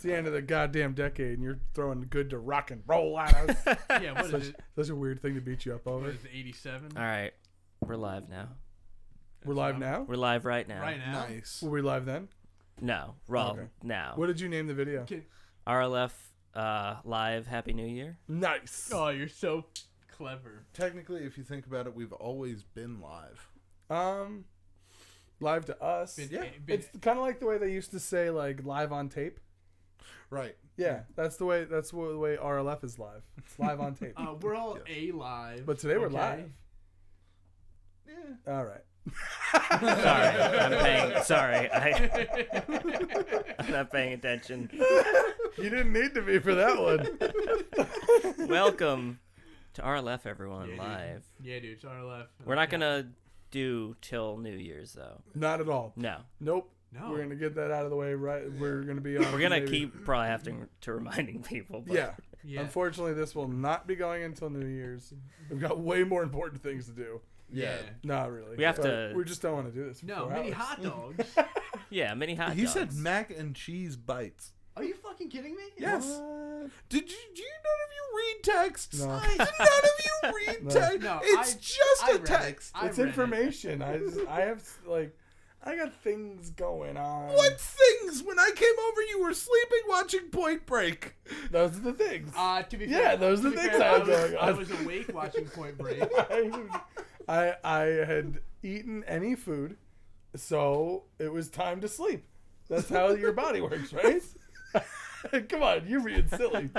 the end of the goddamn decade, and you're throwing good to rock and roll at us. Yeah, what is it? Such a weird thing to beat you up over. What is it, 87? All right, we're live now. We're live now? We're live right now. Right now? Nice. Were we live then? No, raw Okay. now. What did you name the video? Okay. RLF live. Happy New Year. Nice. Oh, you're so clever. Technically, if you think about it, we've always been live. Live to us. It's kind of like the way they used to say like live on tape. Right. Yeah, that's the way RLF is live. It's live on tape. We're all live. But today we're okay? live. Yeah. All right. Sorry, I'm paying. Sorry, I'm not paying attention. You didn't need to be for that one. Welcome to RLF, everyone, Yeah, live. Yeah, dude, it's RLF. We're not gonna do till New Year's though. Not at all. No, Nope. No. We're gonna get that out of the way. Right. We're gonna be on. we're gonna maybe- keep probably having to reminding people. But Yeah. Yeah. Unfortunately, this will not be going until New Year's. We've got way more important things to do. Yeah. Not really. We have But to- We just don't want to do this. For No, 4 mini hours. hot dogs. Yeah, mini hot He dogs. said mac and cheese bites. Are you fucking kidding me? Yes. What? Do you none of you read texts? No. Did none of you read No. text? No, It's just I a read it. text. I It's read it. information. I have like, I got things going on. What things? When I came over, you were sleeping watching Point Break. Those are the things. To be fair, Yeah, those are to the be things fair, I had going on. I was awake watching Point Break. I had eaten any food, so it was time to sleep. That's how your body works, right? Come on, you're being silly.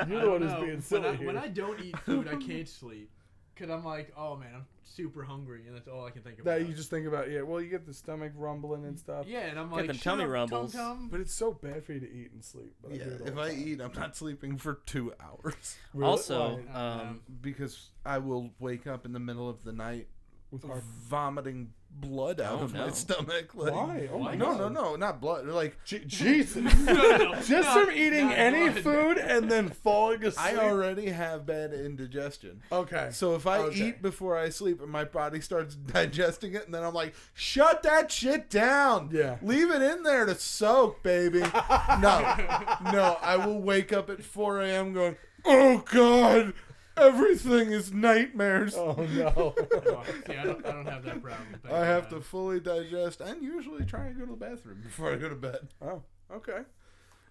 You're the one who's being silly here. When I don't eat food, I can't sleep. Because I'm like, oh man, I'm super hungry, and that's all I can think about. That you just think about, yeah. Well, you get the stomach rumbling and stuff. Yeah, and I'm Get like, them shut tummy up, rumbles. Tum-tum. But it's so bad for you to eat and sleep. But Yeah, I do it all if the I time. eat, I'm not sleeping for 2 hours. Really? Also, Why? Because I will wake up in the middle of the night With heart. vomiting blood out Oh, of my no. stomach. Like, Why? Oh my no, God. no, not blood. Like, Jesus. No, Just not- from eating not any blood. food and then falling asleep. I already have bad indigestion. Okay. So if I Okay. eat before I sleep and my body starts digesting it, and then I'm like, shut that shit down. Yeah. Leave it in there to soak, baby. No, I will wake up at 4 a.m. going, oh, God, everything is nightmares. Oh no. Oh, see, I don't have that problem. Thank I have God. to fully digest and usually try and go to the bathroom before I go to bed. Oh, okay.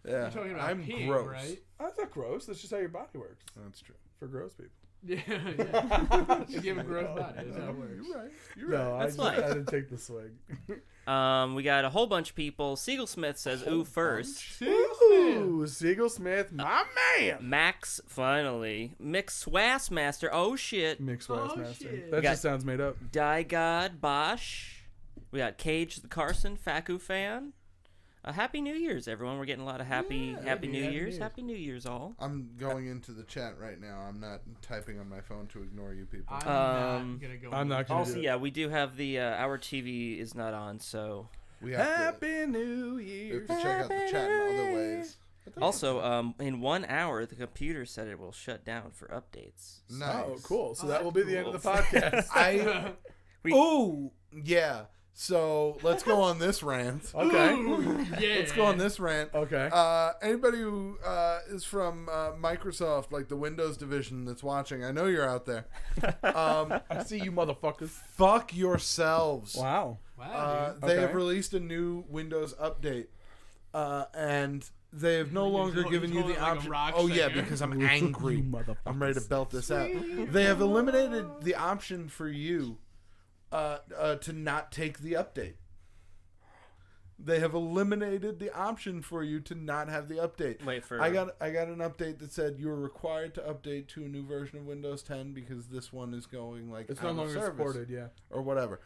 Yeah, You're talking about I'm peeing, gross. right? That's not gross. That's just how your body works. That's true. For gross people. Yeah, yeah. You give a gross body. That's how it works. You're right. You're No, right. I That's just life. I didn't take the swing. we got a whole bunch of people. Siegel Smith says, "Ooh, first." Ooh, Siegel Smith, my man. Max finally. Mick Swassmaster. Oh shit. Mixed Oh, Wise Master. shit. That We got- just sounds made up. Die God Bosch. We got Cage the Carson, Faku fan. Happy New Year's, everyone. We're getting a lot of happy New Happy Year's. Year's. Happy New Year's, all. I'm going into the chat right now. I'm not typing on my phone to ignore you people. I'm Um, not gonna go. I'm not gonna Also, do it. yeah, we do have the our TV is not on, so. We have to, Happy New we Year. have to check out the chat in other ways. But that's Also, in 1 hour, the computer said it will shut down for updates. nice. Oh, cool. So Oh, that will be the end of the cool. podcast. I We- oh yeah. So let's go on this rant. Okay. Yeah. Let's go on this rant. Okay. Anybody who is from Microsoft, like the Windows division that's watching, I know you're out there. I see you motherfuckers. Fuck yourselves. Wow. Wow, dude. They Okay. have released a new Windows update, and they have no longer He's given you holding the it like a option. rock Oh yeah, singer. because I'm You angry. motherfuckers. I'm ready to belt this out. They have eliminated the option for you to not take the update. They have eliminated the option for you to not have the update. Wait for. I got an update that said you were required to update to a new version of Windows 10 because this one is going like It's out no of longer service supported, yeah. or whatever.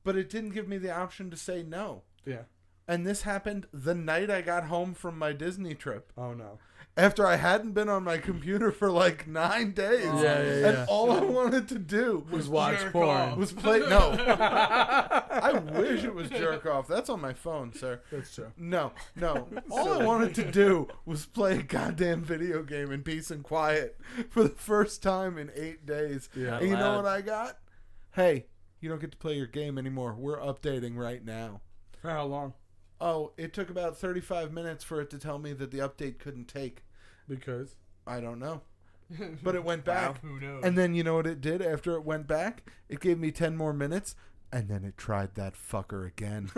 But it didn't give me the option to say no. Yeah. And this happened the night I got home from my Disney trip. Oh no. After I hadn't been on my computer for like 9 days. Oh, Yeah, yeah, And yeah. all I wanted to do Was watch jerk porn. off. was play. No. I wish it was jerk off. That's on my phone, sir. That's true. No. All I wanted to do was play a goddamn video game in peace and quiet for the first time in 8 days. Yeah. And you know Loud. what I got? Hey, you don't get to play your game anymore. We're updating right now. For how long? oh, it took about 35 minutes for it to tell me that the update couldn't take. Because I don't know. But it went back. Who knows? And then you know what it did after it went back? It gave me 10 more minutes, and then it tried that fucker again.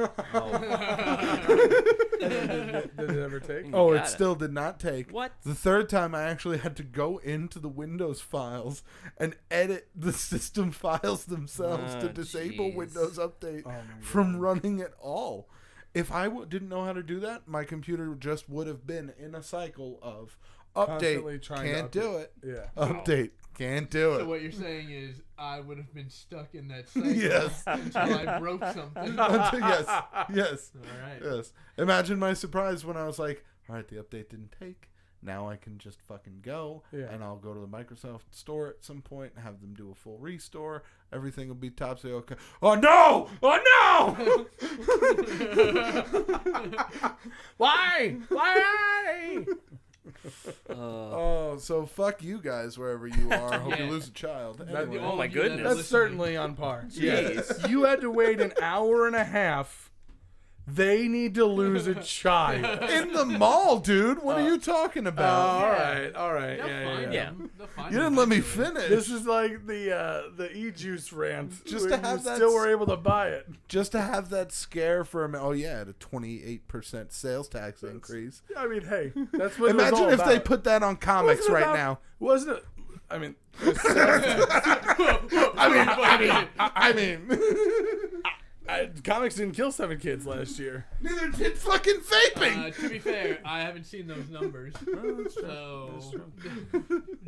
did it ever take? You Oh, got it still did not take. What? The third time, I actually had to go into the Windows files and edit the system files themselves to Oh, disable jeez. Windows Update Oh my from running at all. If I didn't know how to do that, my computer just would have been in a cycle of Constantly update, trying to can't do update. it. Yeah. Update, can't do So it. what you're saying is I would have been stuck in that cycle Yes. until I broke something. Yes, yes, All right. yes. Imagine my surprise when I was like, all right, the update didn't take. Now I can just fucking go, Yeah. and I'll go to the Microsoft store at some point and have them do a full restore. Everything will be topsy okay. Oh no! Oh no! Why? Why? Oh, so fuck you guys wherever you are. I hope Yeah. you lose a child. That- Anyway. Oh my All of you that are goodness. That's listening. certainly on par. Jeez. You had to wait an hour and a half. They need to lose a child. In the mall, dude. What are you talking about? All right, all right. They'll Yeah, find yeah. them. They'll find You them didn't let me eventually. finish. This is like the e-juice rant. Just We to have that still were able to buy it. Just to have that scare for a minute. Oh yeah, at a 28% sales tax increase. I mean, hey, that's what it was Imagine all if they about. put that on comics Wasn't it right about- now. Wasn't it? I mean, I mean, comics didn't kill 7 kids last year. neither did fucking vaping. To be fair, I haven't seen those numbers, so That's true.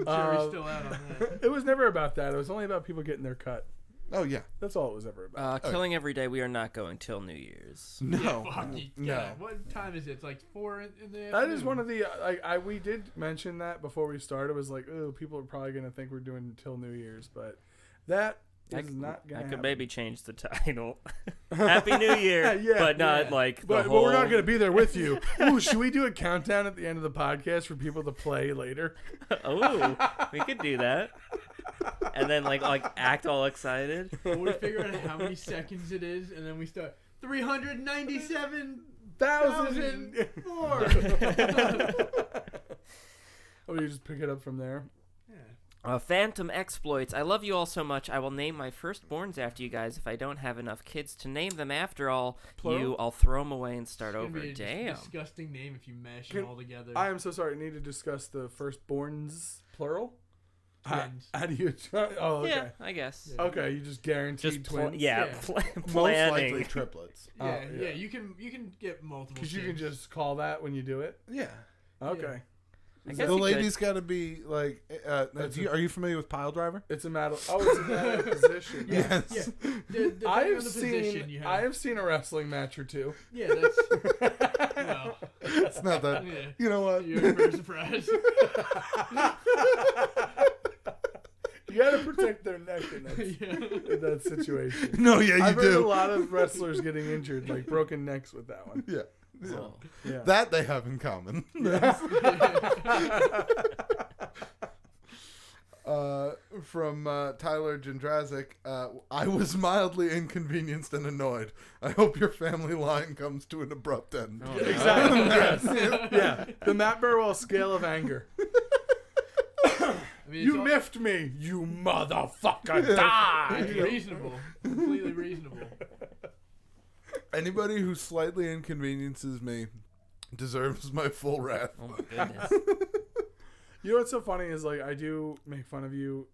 jury's still out on that. It was never about that. It was only about people getting their cut. Oh yeah, That's all it was ever about. Killing every day. We are not going till New Year's. no, Fuck you. no. Yeah, what time is it? It's like 4 in the afternoon. That is one of the we did mention that before we started. It was like, oh, people are probably gonna think we're doing until New Year's, but that is not gonna I could happen. maybe change the title. Happy New Year, Yeah, but not yeah. like the But whole. we're not gonna be there with you. Ooh, should we do a countdown at the end of the podcast for people to play later? Oh, we could do that. And then like act all excited. We figure out how many seconds it is, and then we start 397,004. 1,000. Oh, you just pick it up from there. Yeah. Phantom Exploits. I love you all so much. I will name my firstborns after you guys. If I don't have enough kids to name them after all Plural? I'll throw them away and start It's gonna over. be a Damn. disgusting name if you mash Can- them all together. I am so sorry. I need to discuss the firstborns plural. Twins. How do you? Oh, okay. Yeah, I guess. Yeah. Okay, you just guaranteed Just twins. Yeah. Most planning. likely triplets. Oh, Yeah, yeah. yeah, you can get multiple. Because you can kids. just call that when you do it. Yeah. Okay. I Is guess that- The you ladies got to be like. That's are you familiar with pile driver? It's a matter. Oh, it's a matter of position. Yeah, Yes. yeah. Depending I on have the position seen. you have. I have seen a wrestling match or two. Yeah, that's. Well, It's not that. yeah. You know what? You're in for a surprise. You got to protect their neck in that, Yeah. in that situation. No, yeah, you I've heard a do. lot of wrestlers getting injured, like broken necks with that one. Yeah. Oh. Yeah. That they have in common. From Tyler Jendrazik, I was mildly inconvenienced and annoyed. I hope your family line comes to an abrupt end. Oh, Exactly. Yes. Yeah. The Matt Burwell scale of anger. I mean, You miffed me, you motherfucker. It's Die. reasonable. Completely reasonable. Anybody who slightly inconveniences me deserves my full wrath. Oh my goodness. You know what's so funny is like I do make fun of you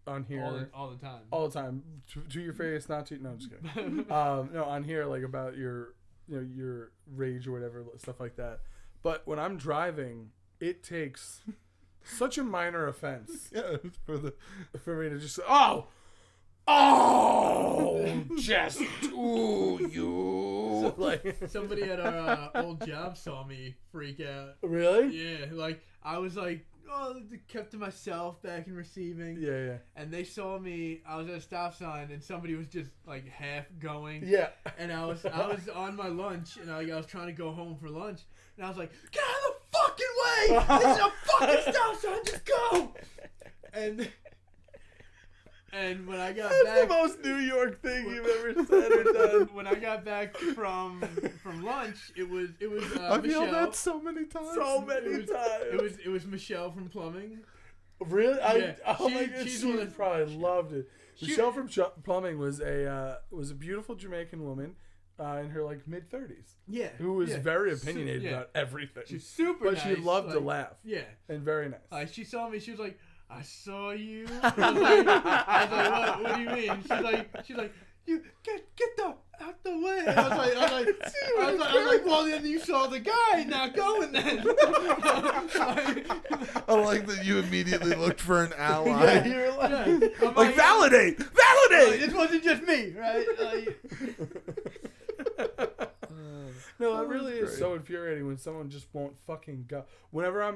on here All the time. all the time to your face, not to. No, I'm just kidding. No, on here like about your your rage or whatever stuff like that. But when I'm driving, it takes such a minor offense Yeah, for the for me to just say, just you. Like Somebody at our old job saw me freak out. really? Yeah, like I was like, kept to myself back in receiving. Yeah, And they saw me. I was at a stop sign, and somebody was just like half going. yeah. And I was on my lunch, and I was trying to go home for lunch, and I was like, get out of the fucking way! This is a fucking stop sign. Just go. And And when I got That's back, the most New York thing you've ever said or done. when I got back from lunch, it was I've Michelle. yelled that so many times. So many times. It was Michelle from plumbing. Really? Yeah, Oh my god, she's she one of the- probably loved it. She- Michelle from Plumbing was a beautiful Jamaican woman in her like mid 30s Yeah. who was yeah. very opinionated yeah. about everything. She's super but nice. she loved to like, laugh Yeah. and very nice. Like she saw me, she was like, "I saw you." I was like, what do you mean? She's like, "You get the out the way." I was like, well then you saw the guy, not going then. I like that you immediately looked for an ally. yeah, you were like, Yeah. I'm Like, validate! this wasn't just me, right? no, That it really was is great. so infuriating when someone just won't fucking go. Whenever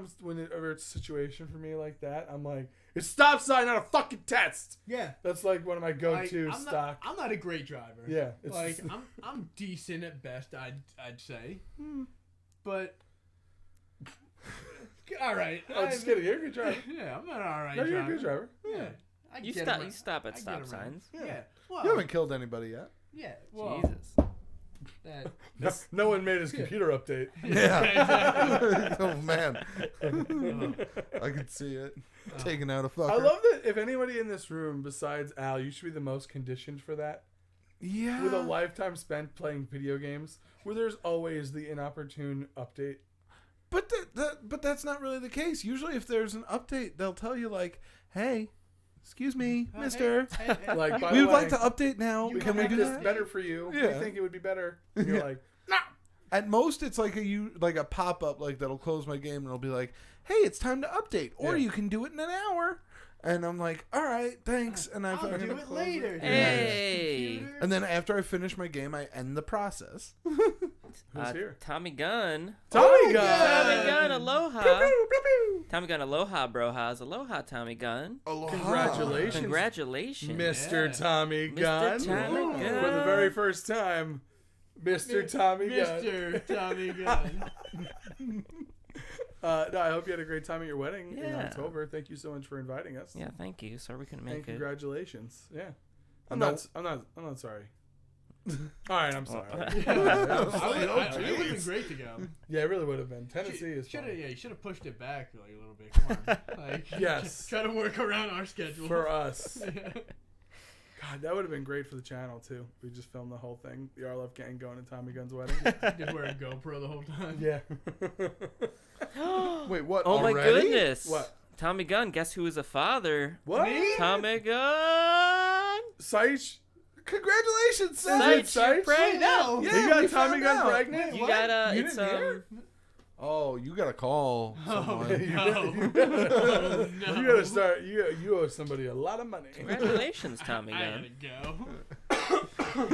it's a situation for me like that, I'm like, it's stop sign, not a fucking test. Yeah. That's like one of my go-to Like, stock. I'm not a great driver. Yeah, it's Like just- I'm decent at best, I'd say. But all right. I'm just kidding. You're a good driver. Yeah, I'm an all right No, driver. you're a good driver. Yeah. I You get stop. around. You stop I at get stop around. signs. Yeah. Well, You haven't killed anybody yet. yeah. Well, Jesus. that, No one made his computer update. Yeah. oh man, uh, I could see it. Taking out a fucker. I love that if anybody in this room besides Al, you should be the most conditioned for that. Yeah. With a lifetime spent playing video games, where there's always the inopportune update. But but that's not really the case. Usually, if there's an update, they'll tell you like, "Hey, excuse me, Mister, hey, Like, by we the would way, like to update now. we Can can we make do this that?" better for you. We Yeah. think it would be better. And you're Yeah. like, At most, it's like a pop up like that'll close my game and it'll be like, "Hey, it's time to update," or Yeah. you can do it in an hour. And I'm like, "All right, thanks." And I I'll fucking do it later. Hey. Computer. And then after I finish my game, I end the process. who's here? Tommy Gunn. Tommy God. Tommy Gunn! Gunn, aloha. Pew, pew, pew, pew. Tommy Gunn, aloha, brohas. Aloha, Tommy Gunn. Aloha. Congratulations. Congratulations. Mr. Yeah. Tommy Mr. Gunn. Tommy For the Gunn. very first time, Mr. Tommy Gunn. Mr. Tommy Gunn. No, I hope you had a great time at your wedding in Yeah. October. Thank you so much for inviting us. Yeah, thank you. Sorry we couldn't And make it. congratulations. Yeah. I'm No. not sorry. All right, I'm sorry. It would have been great to go. Yeah, it really would have been. Tennessee is fun. Yeah, you should have pushed it back like a little bit. Come on. Like, Yes. Try to work around our schedule. For us. God, that would have been great for the channel too. We just filmed the whole thing. The RLF gang going to Tommy Gunn's wedding. Just wear a GoPro the whole time. Yeah. Wait, what? Oh my already? goodness. What? Tommy Gunn, guess who is a father? What? Me? Tommy Gunn. Seich? Congratulations, Is Seth. it Seich, you're Seich? pregnant. No. Yeah, He got we Tommy found Gunn out. pregnant? You What? gotta, You it's didn't hear? Oh, you gotta call someone. No. You gotta start. You owe somebody a lot of money. Congratulations, Tommy I Gunn. gotta go.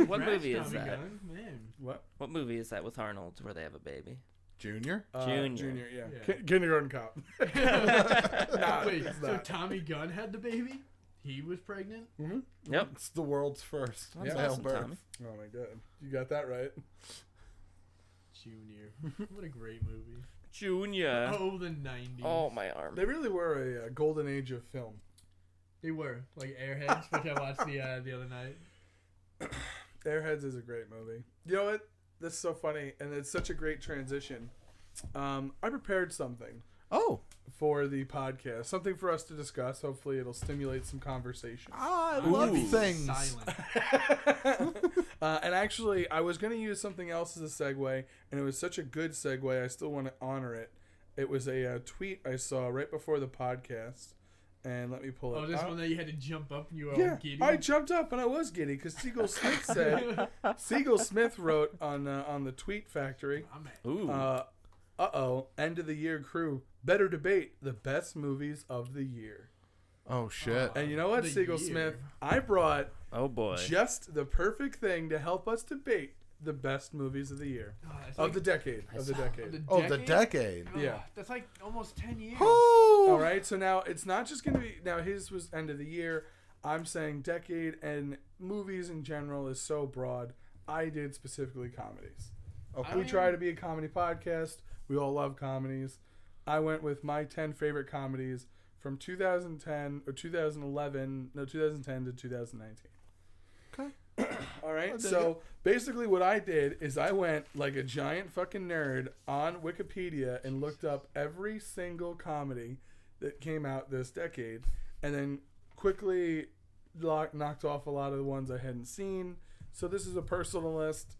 What Congrats, movie is Tommy that? Gunn. Man. What? What movie is that with Arnold where they have a baby? Junior? Junior. Junior, yeah. Yeah. Kindergarten cop. Nah, Wait, it's so not. Tommy Gunn had the baby? He was pregnant? Mhm. Yep. It's the world's first That's male awesome, birth. Tommy. Oh my god, you got that right. Junior. What a great movie. Junior. Oh, the 90s. Oh, my arm. They really were a golden age of film. They were. Like Airheads, which I watched the other night. Airheads is a great movie. You know what? This is so funny, and it's such a great transition. I prepared something Oh, for the podcast, something for us to discuss. Hopefully, it'll stimulate some conversation. I love Ooh. things. Silent. And actually, I was going to use something else as a segue, and it was such a good segue, I still want to honor it. It was a tweet I saw right before the podcast, and let me pull it Oh, this up. one that you had to jump up and you were Yeah, all giddy? I jumped up and I was giddy because Siegel Smith said. Siegel Smith wrote on the Tweet Factory. I'm at- Ooh. End of the year crew. Better debate the best movies of the year. Oh, shit. And you know what, The Siegel year. Smith? I brought Oh, boy. just the perfect thing to help us debate the best movies of the year. Oh, that's Of like- the decade. Of the of decade. Oh, the decade. Oh, Yeah. That's like almost 10 years. Oh! All right, so now it's not just going to be. Now, his was end of the year. I'm saying decade, and movies in general is so broad. I did specifically comedies. Okay. We try to be a comedy podcast. We all love comedies. I went with my 10 favorite comedies from 2010 or 2011, no 2010 to 2019. Okay. All right. dig So basically, what I did is I went like a giant fucking nerd on Wikipedia and looked up every single comedy that came out this decade, and then quickly knocked off a lot of the ones I hadn't seen. So this is a personal list,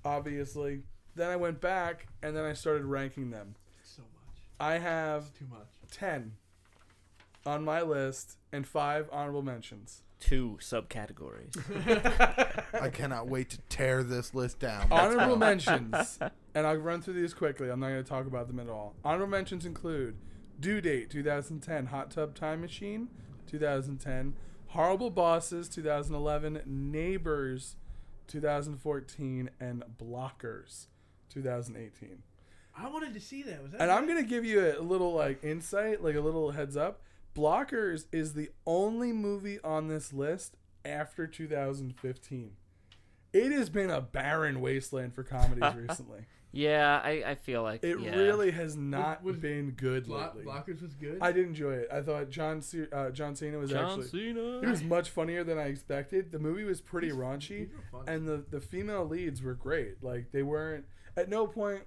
obviously. Then I went back and then I started ranking them. So much. I have Too much. 10 on my list and 5 honorable mentions. 2 subcategories. I cannot wait to tear this list down. Honorable mentions, and I'll run through these quickly. I'm not going to talk about them at all. Honorable mentions include Due Date 2010, Hot Tub Time Machine 2010, Horrible Bosses 2011, Neighbors 2014, and Blockers 2018. I wanted to see that. Was that? And I'm going to give you a little like insight, like a little heads up. Blockers is the only movie on this list after 2015. It has been a barren wasteland for comedies recently. Yeah, I feel like It yeah. really has not Was been good lately. Blockers was good. I did enjoy it. I thought John Cena was he was much funnier than I expected. The movie was pretty raunchy, and the female leads were great. Like they weren't at no point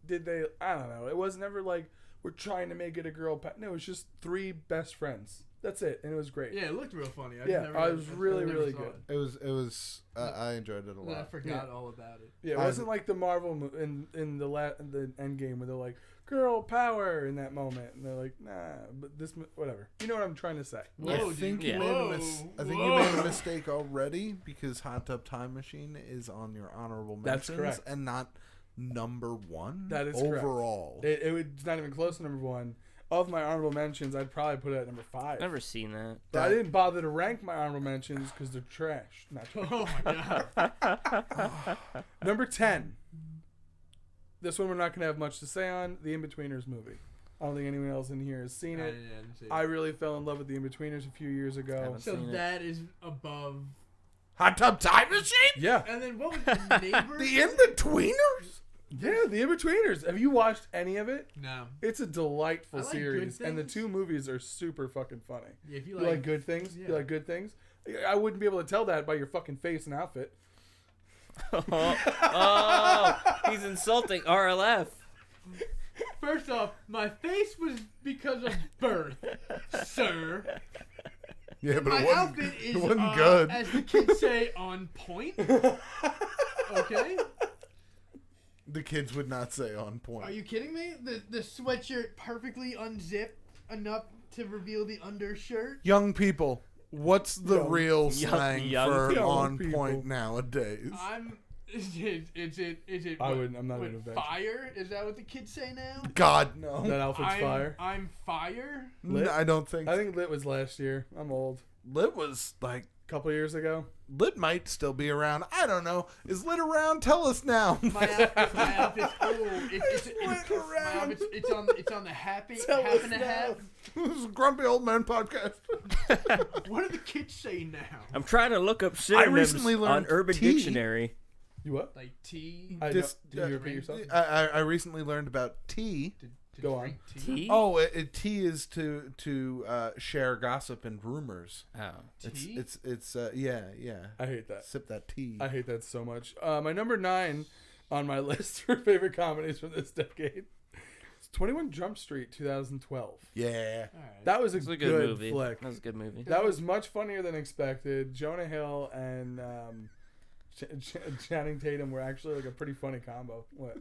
did they. I don't know. It was never like we're trying to make it a girl. No, it was just 3 best friends. That's it, and it was great. Yeah, it looked real funny. It was really good. It was. I enjoyed it a lot. I forgot all about it. Yeah, it wasn't like the Marvel in the end game where they're like girl power in that moment, and they're like nah, but this whatever. You know what I'm trying to say? Whoa, I think dude. you Whoa. made I think you made a mistake already because Hot Tub Time Machine is on your honorable mentions. That's correct. And not number 1. That is overall. correct. It's not even close to number 1. Of my honorable mentions, I'd probably put it at number 5. Never seen that. But I didn't bother to rank my honorable mentions because they're trash. Not trash. Oh my god. Number 10. This one we're not going to have much to say on. The In-Betweeners movie. I don't think anyone else in here has seen it. I didn't see it. I really fell in love with The In-Betweeners a few years ago. Haven't So seen it. that is above. Hot Tub Time Machine? Yeah. And then what was the Neighbors? The In-Betweeners? Yeah, The In-Betweeners. Have you watched any of it? No. It's a delightful I like series. Good And the Things. 2 movies are super fucking funny. Yeah, if you You like good things? Yeah. You like good things? I wouldn't be able to tell that by your fucking face and outfit. Oh, he's insulting RLF. First off, my face was because of birth, sir. Yeah, but My it wasn't, outfit is, it wasn't good. as the kids say, on point. Okay? The kids would not say on point. Are you kidding me? The sweatshirt perfectly unzipped enough to reveal the undershirt. Young people, what's the Young- real young- slang young for people. on People. point nowadays? Is it? I what- wouldn't. I'm not what, even venture. fire? Is that what the kids say now? God, no. That outfit's fire. I'm fire. Lit? I don't think I think Lit was last year. I'm old. Lit was like, A couple years ago. Lit might still be around. I don't know. Is Lit around? Tell us now. My outfit's it's on the happy Tell half us and a now. half. This is a Grumpy Old Man podcast. What do the kids say now? I'm trying to look up synonyms recently learned on Urban tea. Dictionary. You what? Like tea. I Dis- know. Did you repeat yourself? I recently learned about tea. To Go drink on. Tea? Oh, tea is to share gossip and rumors. Oh. Tea? It's yeah. I hate that. Sip that tea. I hate that so much. My number 9 on my list for favorite comedies from this decade is 21 Jump Street 2012. Yeah. All right. That was a, It's a good, good movie. flick. That was a good movie. That was much funnier than expected. Jonah Hill and Channing Tatum were actually like a pretty funny combo. What?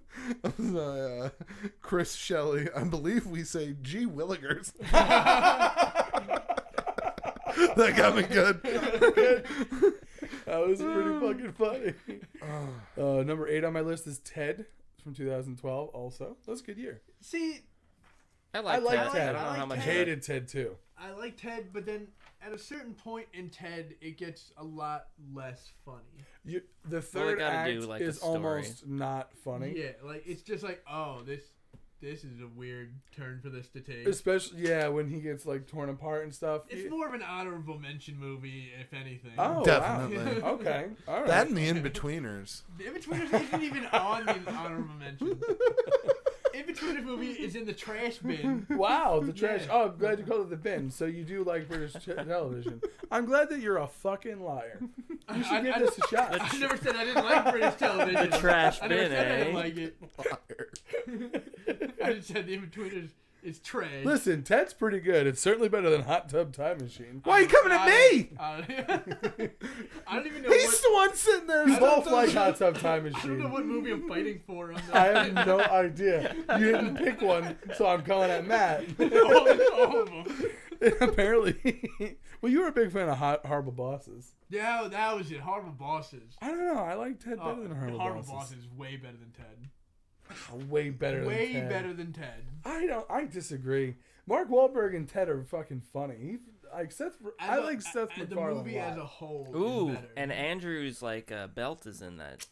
Chris Shelley, I believe we say G. Willigers. That got me good. That was pretty fucking funny. Number 8 on my list is Ted from 2012. Also, that was a good year. See, I like like Ted. Ted. I don't know I how like much. I Ted. hated Ted too. I like Ted, but then at a certain point in Ted, it gets a lot less funny. The third gotta act do, like, a is story. almost not funny. Yeah, like it's just like, oh, this is a weird turn for this to take. Especially, when he gets like torn apart and stuff. It's more of an honorable mention movie, if anything. Oh, Definitely. Wow. Okay. All right. That and the In-Betweeners. The In-Betweeners isn't even on the honorable mention. In-Betweeners movie is in the trash bin. Wow, the trash. Yeah. Oh, I'm glad you called it the bin. So you do like British television. I'm glad that you're a fucking liar. You should give this a shot. I never said I didn't like British television. The trash I never bin, said I didn't eh? like it. I just said the In-Betweeners is trash. Listen, Ted's pretty good. It's certainly better than Hot Tub Time Machine. Why are you coming at me? I don't even know He's what. the one sitting there. You both like Hot Tub Time I don't Machine. know what movie I'm fighting for. On I that. have no idea. You didn't pick one, so I'm calling at Matt. all of them. Apparently. Well, you were a big fan of Horrible Bosses. Yeah, that was it. Horrible Bosses. I don't know. I like Ted better than Horrible Bosses. Bosses is way better than Ted. Way better than Way Ted. better than Ted. I disagree. Mark Wahlberg and Ted are fucking funny. I like Seth and the MacFarlane movie a lot. as a whole. Ooh, is better. and Andrew's like belt is in that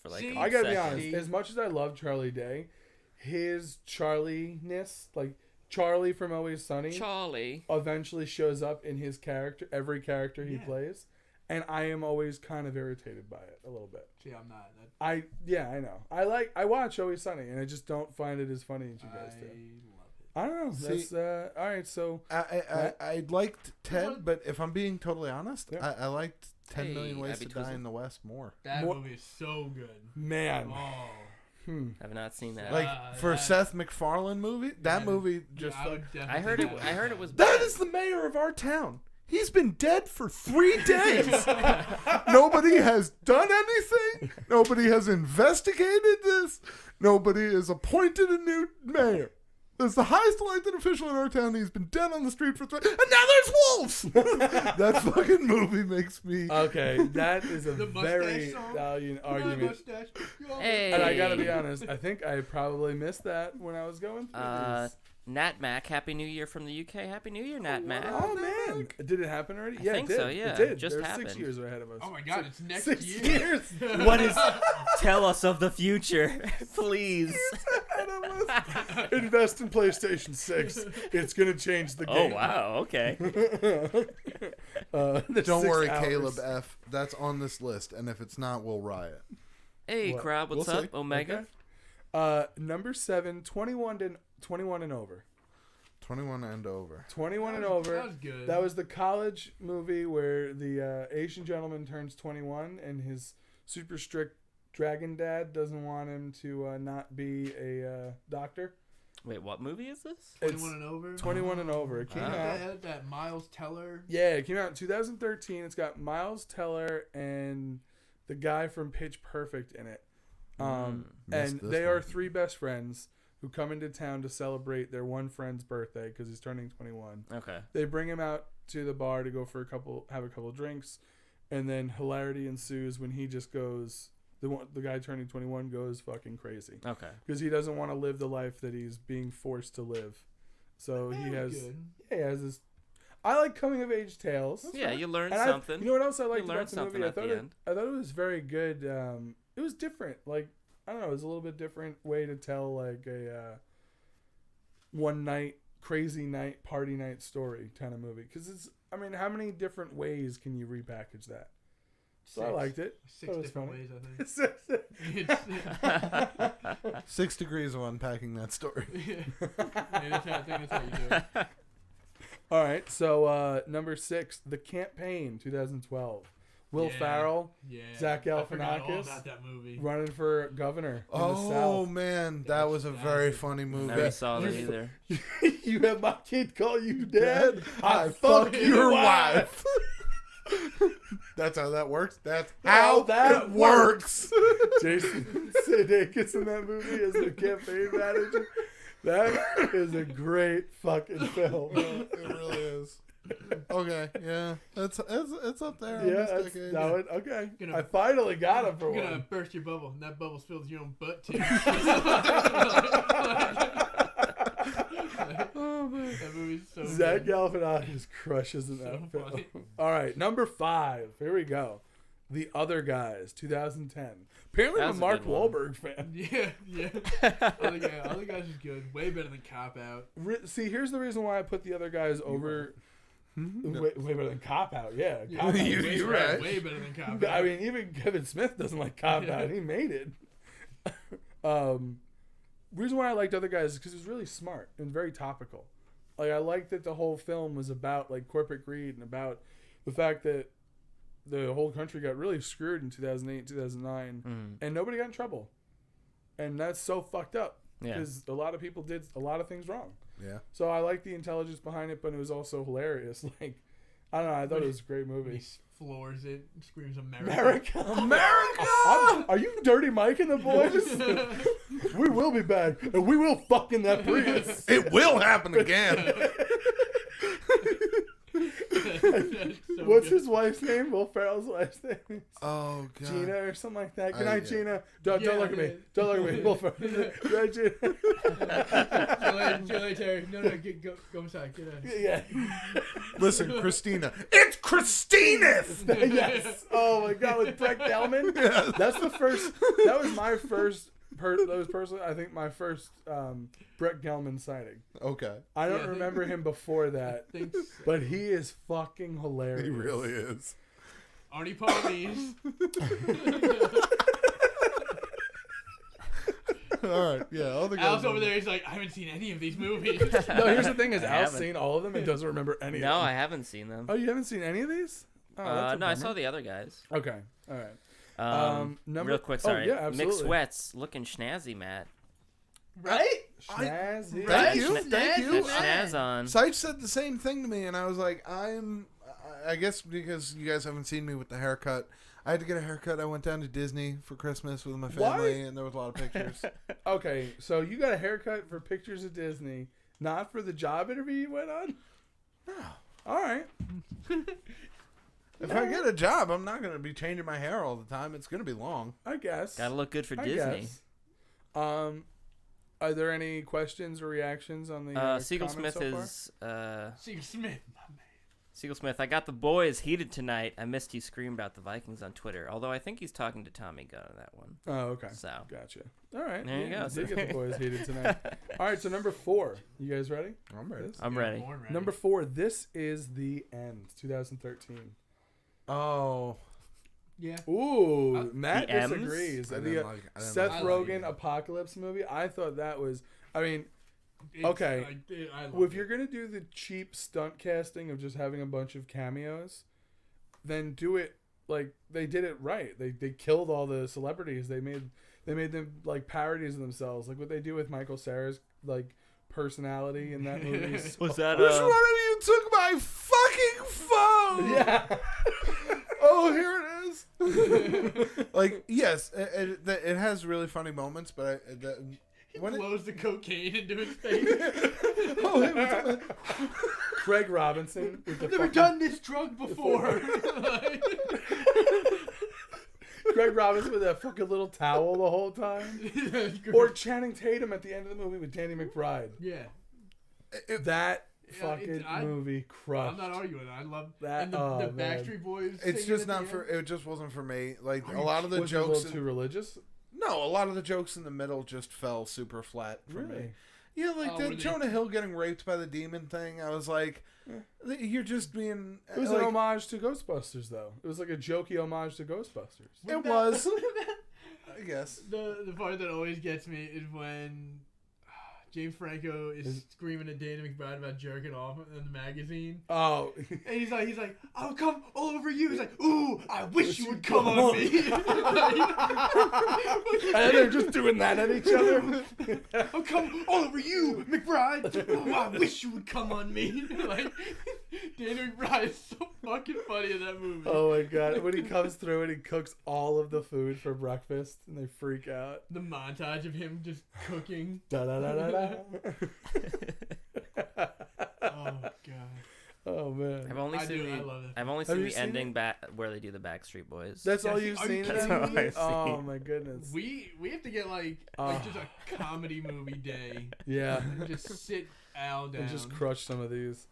for like. See, a I gotta be second. honest. As much as I love Charlie Day, his Charlie-ness, like Charlie from Always Sunny, Charlie. eventually shows up in his character, every character he Yeah. plays, and I am always kind of irritated by it a little bit. See, I'm not. I know. I watch Always Sunny, and I just don't find it as funny as you guys do. love it. I don't know. See- That's all right. So I liked Ted, but if I'm being totally honest, Yeah. I liked 10 Million Hey, Ways Abby to Die Twizzle. in the West more. That More- movie is so good. man, Oh. I've not seen that. Like for a that- Seth MacFarlane movie, that Yeah, movie just. Yeah, I would definitely I heard do it. that. I heard it was. That bad. is the mayor of our town. He's been dead for 3 days. Nobody has done anything. Nobody has investigated this. Nobody has appointed a new mayor. There's the highest elected official in our town. He's been dead on the street for 3. And now there's wolves. That fucking movie makes me. okay, that is a The mustache very song? valiant My argument. mustache, your Hey. And I gotta be honest, I think I probably missed that when I was going through this. Nat Mac, Happy New Year from the UK. Happy New Year, Nat Mac. Oh man, did it happen already? Yeah, think it did. so, yeah. It did. Just They're happened. 6 years ahead of us. Oh my god, it's next 6 year. years What is? Tell us of the future, please. ahead of us. Invest in PlayStation 6. It's gonna change the Oh game. wow. Okay. The Don't 6 worry, hours. Caleb F. That's on this list, and if it's not, we'll riot. Hey, What? crowd. What's We'll up, see. Omega? Okay. Number 7, 21 and over. 21 and over. 21 and That over. was good. That was the college movie where the Asian gentleman turns 21 and his super strict dragon dad doesn't want him to not be a doctor. Wait, what movie is this? 21 and over. 21 and over. It came out. That Miles Teller. Yeah, it came out in 2013. It's got Miles Teller and the guy from Pitch Perfect in it. Missed And this they one. are 3 best friends who come into town to celebrate their one friend's birthday because he's turning 21. Okay. They bring him out to the bar to go for have a couple drinks, and then hilarity ensues when he just goes. The guy turning 21 goes fucking crazy Okay. because he doesn't want to live the life that he's being forced to live. So That he was has. good. Yeah, he has this. I like coming of age tales. Yeah, you learned And something. You know what else I liked learned about the something movie? at the end. I thought it was very good. It was different. Like I don't know, it was a little bit different way to tell like a one night crazy night party night story kind of movie. Because it's, I mean, how many different ways can you repackage that? So I liked it. 6 Thought it was different funny. ways, I think. 6 degrees of unpacking that story. Yeah, that's how you do it. All right, so number 6, The Campaign, 2012. Will Yeah. Ferrell Yeah. Zach I forgot all Galifianakis about that movie. running for governor in the Oh South. man, that was a very funny movie. Never saw that You- either. You have my kid call you dad. I fuck fuck your your wife. wife. That's how that works. That's How how that that works. Jason Sudeikis in that movie as the campaign manager. That is a great fucking film. It really is. Okay, yeah, it's up there. on Yeah, this that's decade. that one. Okay, Gonna- I finally got him for You're gonna one. burst your bubble, and that bubble's filled with your own butt too. Oh man. That movie's so Zach good. Galifianakis crushes in that So film. funny. All right, number 5. Here we go. The Other Guys, 2010. Apparently, That I'm a was a Mark good one. Wahlberg fan. Yeah. Other guys is good. Way better than Cop Out. See, here's the reason why I put The Other Guys over. Hmm? Way better than Cop Out. Yeah, Cop Out. You- was you're great. right. Way better than Cop Out. I mean, even Kevin Smith doesn't like Cop Out. He made it. reason why I liked Other Guys is because it was really smart and very topical. Like, I liked that the whole film was about, like, corporate greed and about the fact that the whole country got really screwed in 2008, 2009, and nobody got in trouble. And that's so fucked up because a lot of people did a lot of things wrong. Yeah. So I like the intelligence behind it, but it was also hilarious. Like, I don't know. I thought it was a great He movie. floors it, and screams America. America! Are you Dirty Mike and the boys? We will be back, and we will fuck in that Prius. It will happen again. So What's good. his wife's name? Will Ferrell's wife's name? Oh god. Gina or something like that. Good night, yeah. Gina. Don't look at me. Yeah. Don't look at me. Will Ferrell. Good night, Gina. See you later, Terry. No, go inside. Get out. Yeah. Listen, Christina. It's Christina's. Yes. Oh my God, with Brett Gelman. Yes. That's the first. That was my first. That was personally, I think, my first Brett Gelman sighting. Okay. I don't Yeah, I think- remember him before that, Thanks. but he is fucking hilarious. He really is. Arnie Palmies. All right. Yeah. All the guys. Al's over there. He's like, I haven't seen any of these movies. No, here's the thing: is I Al's haven't. seen all of them and doesn't remember any. No, of I them. haven't seen them. Oh, you haven't seen any of these? Oh, that's a No, I bummer. saw the other guys. Okay, all right. Real quick, oh, sorry. yeah, Mixed absolutely. Sweats, looking snazzy, Matt. Right? Snazzy. Thank you. Right? Thank you. Got snaz on. Sight said the same thing to me, and I was like, I guess because you guys haven't seen me with the haircut, I had to get a haircut. I went down to Disney for Christmas with my family, and there was a lot of pictures. Okay, so you got a haircut for pictures of Disney, not for the job interview you went on? No. All right. If I get a job, I'm not going to be changing my hair all the time. It's going to be long. I guess. Gotta look good for I Disney. guess. Are there any questions or reactions on the Siegel comments Smith so far? is Steve Smith, my man. Siegel Smith. I got the boys heated tonight. I missed you scream about the Vikings on Twitter. Although I think he's talking to Tommy Gunn on that one. Oh, okay. So Gotcha. All right. There you go. Did get the boys heated tonight. All right, so number 4. You guys ready? I'm ready. I'm Yeah, ready. born ready. Number 4, This Is the End, 2013. Oh. Yeah. Ooh, Matt The M's? disagrees. I The didn't like it. Seth I like Rogen it. apocalypse movie. I thought that was. I mean, It's- Okay. I love well, if it. you're gonna do the cheap stunt casting of just having a bunch of cameos, then do it like they did it right. They killed all the celebrities. They made them like parodies of themselves, like what they do with Michael Cera's like personality in that movie. is- Was that Which one of you took my fucking phone? yeah. Oh, here it is. Like, yes, it has really funny moments, but He when it, blows the cocaine into his face. oh, hey, what's up, man? Craig Robinson with the I've never fucking- done this drug before. Craig Robinson with that fucking little towel the whole time. Or Channing Tatum at the end of the movie with Danny McBride. yeah. That Yeah, fucking I- movie crushed. I'm not arguing. I love That- and the oh, man. Backstreet Boys. It's singing just at the not end. for. It just wasn't for me. Like Are a you lot of the Was it a jokes. little too religious? No, a lot of the jokes in the middle just fell super flat for me. Really? Yeah, like Oh, the were they- Jonah Hill getting raped by the demon thing. I was like, you're just being. It was like, an homage to Ghostbusters, though. It was like a jokey homage to Ghostbusters. It was. I guess. The part that always gets me is when James Franco is screaming at Danny McBride about jerking off in the magazine. Oh, And he's like, I'll come all over you. He's like, ooh, I wish you would come on me. and they're just doing that at each other. I'll come all over you, McBride. Ooh, I wish you would come on me. Like, Danny McBride is so fucking funny in that movie. Oh my god! When he comes through and he cooks all of the food for breakfast, and they freak out. The montage of him just cooking. Da da da da da. Oh god. Oh man, I've only I seen do. I the love it. I've only Have seen you the seen ending it? back where they do the Backstreet Boys. that's all Yeah, you've are seen. you in kidding that me? movie? That's all I've Oh seen. my goodness. We have to get like just a comedy movie day. Yeah. Just sit Al down. And just crush some of these.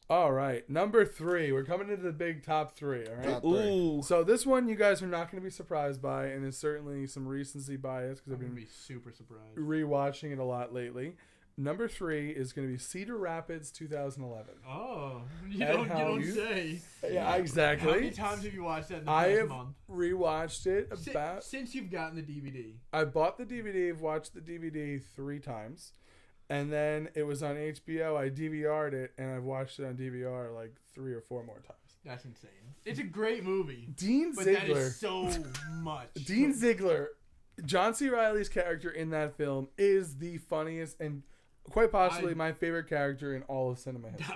All right, number 3. We're coming into the big top 3. All right. Top three. Ooh. So this one you guys are not going to be surprised by, and is certainly some recency bias because I'm I've gonna been be super surprised. rewatching it a lot lately. Number 3 is going to be Cedar Rapids 2011. Oh, you Ed don't Helms. say. Yeah, How many exactly. times have you watched that in the I past have month? rewatched it about. Since you've gotten the DVD. I bought the DVD. I've watched the DVD 3 times. And then it was on HBO. I DVR'd it, and I've watched it on DVR like 3 or 4 more times. That's insane. It's a great movie. Dean But that Ziegler. is so much. Dean Ziegler, John C. Reilly's character in that film is the funniest and quite possibly my favorite character in all of cinema history.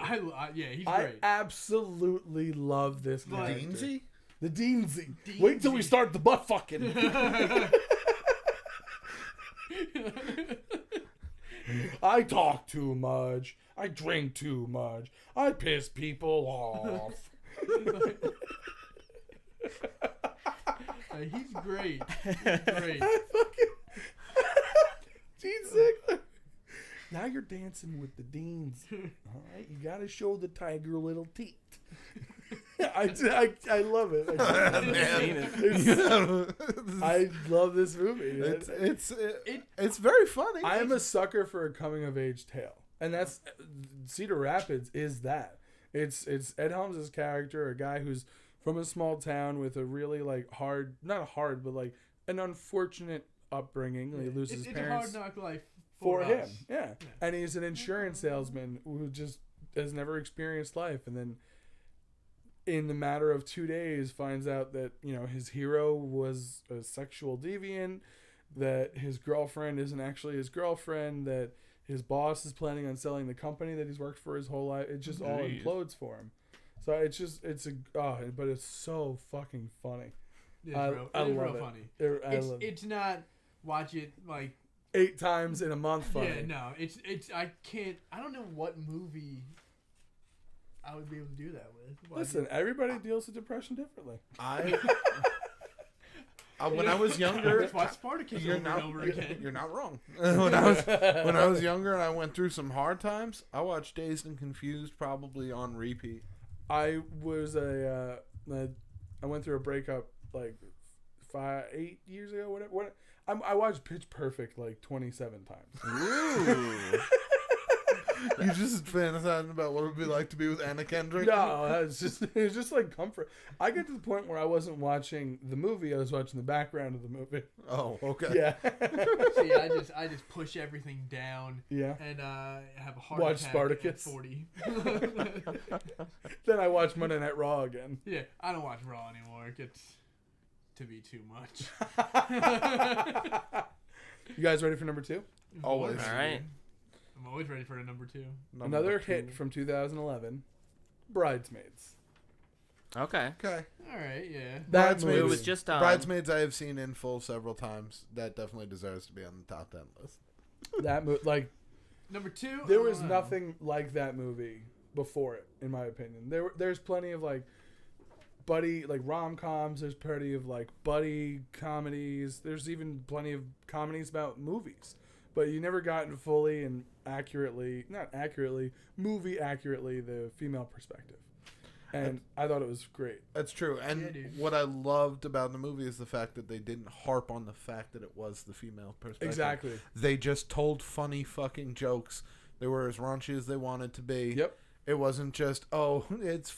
Yeah, he's I great. absolutely love this character. Deansy? The Deansy. Deansy. Wait till we start the butt fucking. I talk too much. I drink too much. I piss people off. He's great. He's great. Dean Ziegler. Now you're dancing with the Deans. All right, you got to show the tiger little teeth. I love it. I love this movie. It's very funny. I am a sucker for a coming of age tale, and that's Cedar Rapids is that. It's Ed Helms' character, a guy who's from a small town with a really like not hard, but like an unfortunate upbringing. He loses his parents. It's a hard knock life for us. him. Yeah, and he's an insurance salesman who just has never experienced life, and then in the matter of 2 days finds out that his hero was a sexual deviant, that his girlfriend isn't actually his girlfriend, that his boss is planning on selling the company that he's worked for his whole life. It just all implodes for him. So but it's so fucking funny. It's I real love it. funny. I love it. It's not watch it like 8 times in a month funny. Yeah, no, it's I don't know what movie I would be able to do that with. Listen, everybody deals with depression differently. When I was younger, just watch Spartacus over and over again. You're not wrong. when I was younger and I went through some hard times, I watched Dazed and Confused probably on repeat. I was I went through a breakup like 8 years ago. Whatever. I watched Pitch Perfect like 27 times. Ooh. You just fantasizing about what it would be like to be with Anna Kendrick? No, it was just like comfort. I get to the point where I wasn't watching the movie; I was watching the background of the movie. Oh, okay. Yeah. See, I just push everything down. Yeah. And have a heart Watch attack Spartacus. at 40. Then I watch Monday Night Raw again. Yeah, I don't watch Raw anymore. It gets to be too much. You guys ready for number 2? Always. All right. I'm always ready for a number 2. Another hit from 2011, Bridesmaids. Okay. Okay. All right, yeah. That It movie. was just on. Bridesmaids I have seen in full several times. That definitely deserves to be on the top 10 list. That movie, like Number 2. there was nothing like that movie before it, in my opinion. There's plenty of like buddy like rom-coms. There's plenty of like buddy comedies. There's even plenty of comedies about movies. But you never gotten fully and movie accurately the female perspective. And I thought it was great. That's true. And Yeah, dude. what I loved about the movie is the fact that they didn't harp on the fact that it was the female perspective. Exactly. They just told funny fucking jokes. They were as raunchy as they wanted to be. Yep. It wasn't just, it's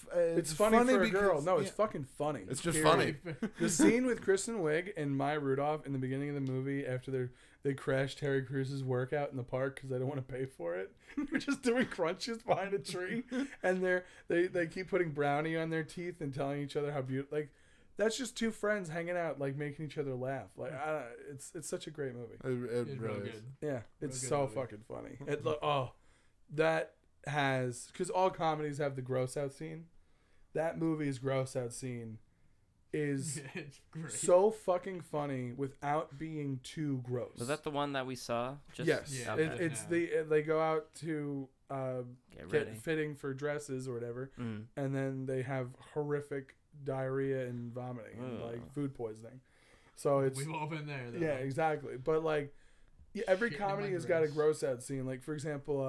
funny for a girl. because- No, it's yeah. fucking funny. It's just Period. funny. The scene with Kristen Wiig and Maya Rudolph in the beginning of the movie after they crash Terry Crews' workout in the park because they don't want to pay for it. They're just doing crunches behind a tree, and they keep putting brownie on their teeth and telling each other how beautiful. Like that's just two friends hanging out, like making each other laugh. Like it's such a great movie. It It's really real is. good. Yeah, it's good so movie. fucking funny. That has because all comedies have the gross out scene. That movie's gross out scene is It's great. so fucking funny without being too gross. Was that the one that we saw? Yes, Yeah, Okay. they go out to Get get ready. fitting for dresses or whatever, Mm. and then they have horrific diarrhea and vomiting and Ugh. like food poisoning. So it's We've all been there, though. yeah, exactly. But like every Shitting in comedy my has got a dress. gross out scene. Like for example,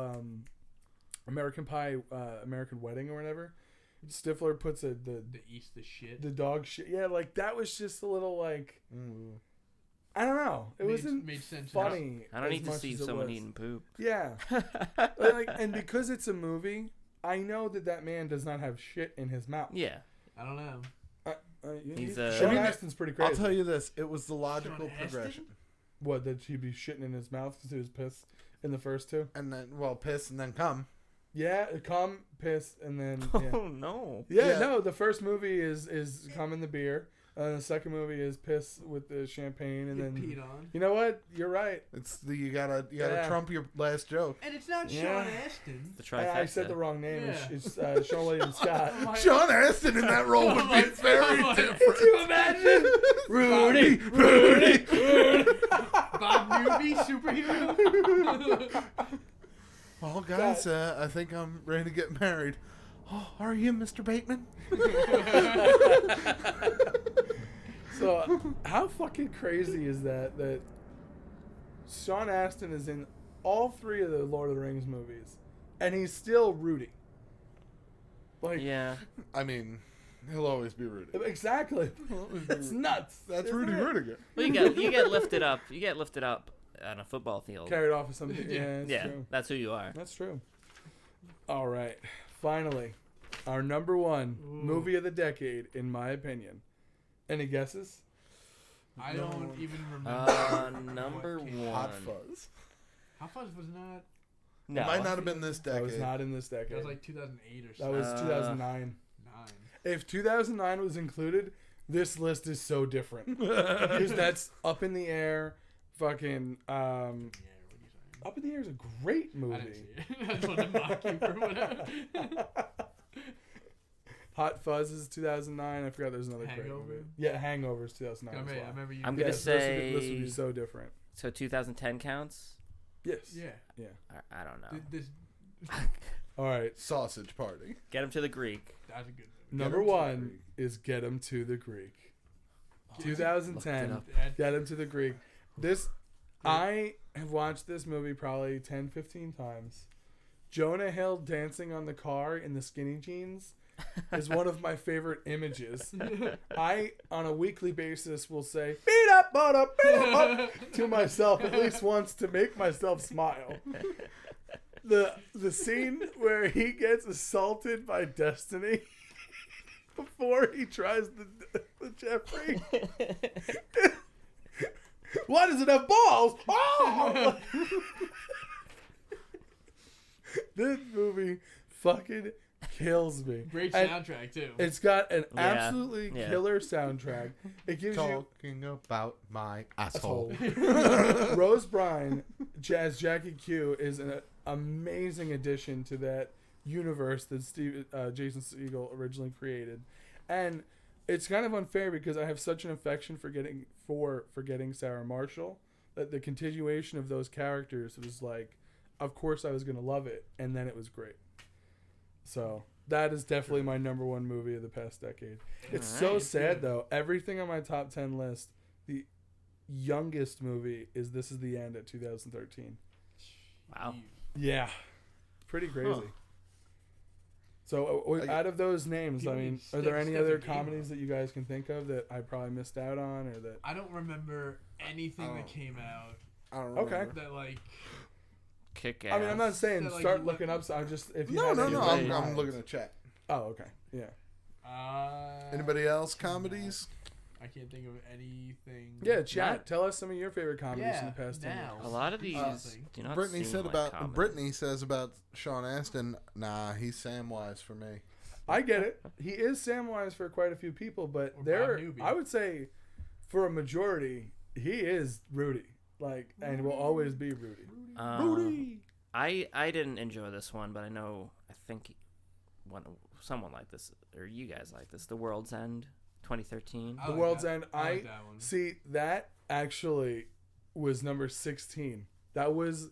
American Pie, American Wedding or whatever. Stifler puts The east the shit. the dog shit. Yeah, like that was just a little like. Mm. I don't know. It wasn't made sense. funny. I don't as need to much see as it someone was. eating poop. Yeah. And because it's a movie, I know that man does not have shit in his mouth. Yeah. I don't know. He's, Sean Astin's pretty crazy. I'll tell you this: it was the logical Sean Astin? progression. What, that he'd be shitting in his mouth because he was pissed in the first two? And then, piss and then come. Yeah, come, piss, and then. Yeah. Oh no. Yeah, Yeah. no, the first movie is cum in the beer. The second movie is piss with the champagne, and Get then. peed on. You know what? You're right. It's you gotta Yeah. trump your last joke. And it's not Yeah. Sean Astin. The trifecta. I said the wrong name. Yeah. It's Sean William Scott. Oh my- Sean Astin in that role would be very God. different. Could you imagine? Rudy, Rudy. Bob Newby, superhero. Well, guys, I think I'm ready to get married. Oh, are you, Mr. Bateman? So, how fucking crazy is that Sean Astin is in all three of the Lord of the Rings movies, and he's still Rudy? Like, Yeah. I mean, he'll always be Rudy. exactly. That's nuts. That's isn't Rudy it? Rudiger. Well, you get lifted up. You get lifted up on a football field. Carried off of something. Yeah, that's Yeah, true. that's who you are. That's true. All right. Finally, our number one movie of the decade, in my opinion. Any guesses? I don't even remember. Number what came one. out. Hot Fuzz. Hot Fuzz was not. No. It might not have been this That was decade. not in this decade. That was like 2008 or That something. was 2009. Nine. If 2009 was included, this list is so different. Because that's Up in the Air, fucking. Yeah, what are you saying? Up in the Air is a great I didn't movie. see it. I just wanted to mock you for whatever. Hot Fuzz is 2009. I forgot there's another great Hangover? movie. Yeah, Hangover is 2009 I as well. remember you. I'm gonna Yes, this would say- be so different. So 2010 counts. Yes. Yeah. I don't know. This. All right. Sausage Party. Get him to the Greek. That's a good movie. Number 'em to the one Greek. is Get 'em to the Greek. Looked 2010. it up. Get 'em to the Greek. I have watched this movie probably 10, 15 times. Jonah Hill dancing on the car in the skinny jeans is one of my favorite images. I, on a weekly basis, will say, beat up, to myself at least once to make myself smile. The scene where he gets assaulted by Destiny before he tries the Jeffrey. Why does it have balls? Oh! This movie fucking kills me. Great And soundtrack too. It's got an Yeah. absolutely Yeah. killer soundtrack. It gives you Talking about my asshole. Rose Byrne, as Jackie Q, is an amazing addition to that universe that Jason Segel originally created, and it's kind of unfair because I have such an affection for forgetting Sarah Marshall that the continuation of those characters was like, of course I was gonna love it, and then it was great. So that is definitely my number one movie of the past decade. It's so Alright. sad though. Everything on my top 10 list, the youngest movie is This Is the End at 2013. Wow. Yeah, pretty crazy. Huh. So out of those names, I People mean, need are there any other Stephen King. comedies that you guys can think of that I probably missed out on, or that? I don't remember anything Oh. that came out I don't Okay. remember. that like. Kick ass. I mean, I'm not saying So, like, start you looking look- up. So I'm just if you No, had no, any no. great I'm lines. looking at chat. Oh, okay, yeah, Anybody else comedies? I can't think of anything. yeah. Chat. Not- Tell us some of your favorite comedies in Yeah, the past 10 now. years. A lot of these Something. do not Brittany seem said like about comedies. Brittany says about Sean Astin. Nah, he's Samwise for me. I get it. He is Samwise for quite a few people, but Or there, Bob Newby. I would say, for a majority, he is Rudy. Like, and will always be Rudy. Rudy. I didn't enjoy this one, but I think someone like this, or you guys like this, The World's End, 2013. I The like World's that. End. I like that one. See, that actually was number 16. That was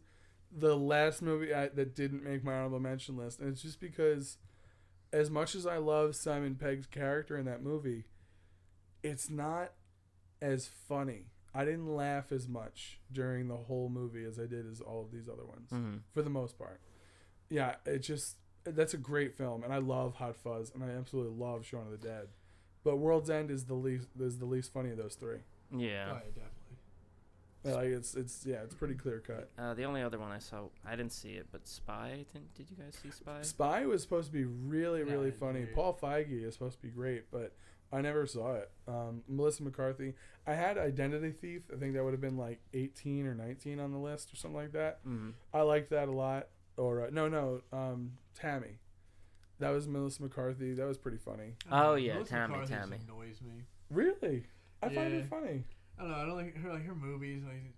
the last movie that didn't make my honorable mention list, and it's just because, as much as I love Simon Pegg's character in that movie, it's not as funny. I didn't laugh as much during the whole movie as I did as all of these other ones, Mhm. for the most part. Yeah, that's a great film, and I love Hot Fuzz, and I absolutely love Shaun of the Dead. But World's End is the least funny of those three. Yeah. Oh, yeah, definitely. Like it's pretty clear cut. The only other one I saw, I didn't see it, but Spy. Did you guys see Spy? Spy was supposed to be really Yeah, funny. dude. Paul Feige is supposed to be great, but I never saw it. Melissa McCarthy. I had Identity Thief. I think that would have been like 18 or 19 on the list or something like that. Mm-hmm. I liked that a lot. Or Tammy. That was Melissa McCarthy. That was pretty funny. Oh, yeah, Melissa Tammy, McCarthy just Tammy. annoys me. Really? I find Yeah. it funny. I don't know. I don't like her movies. Like,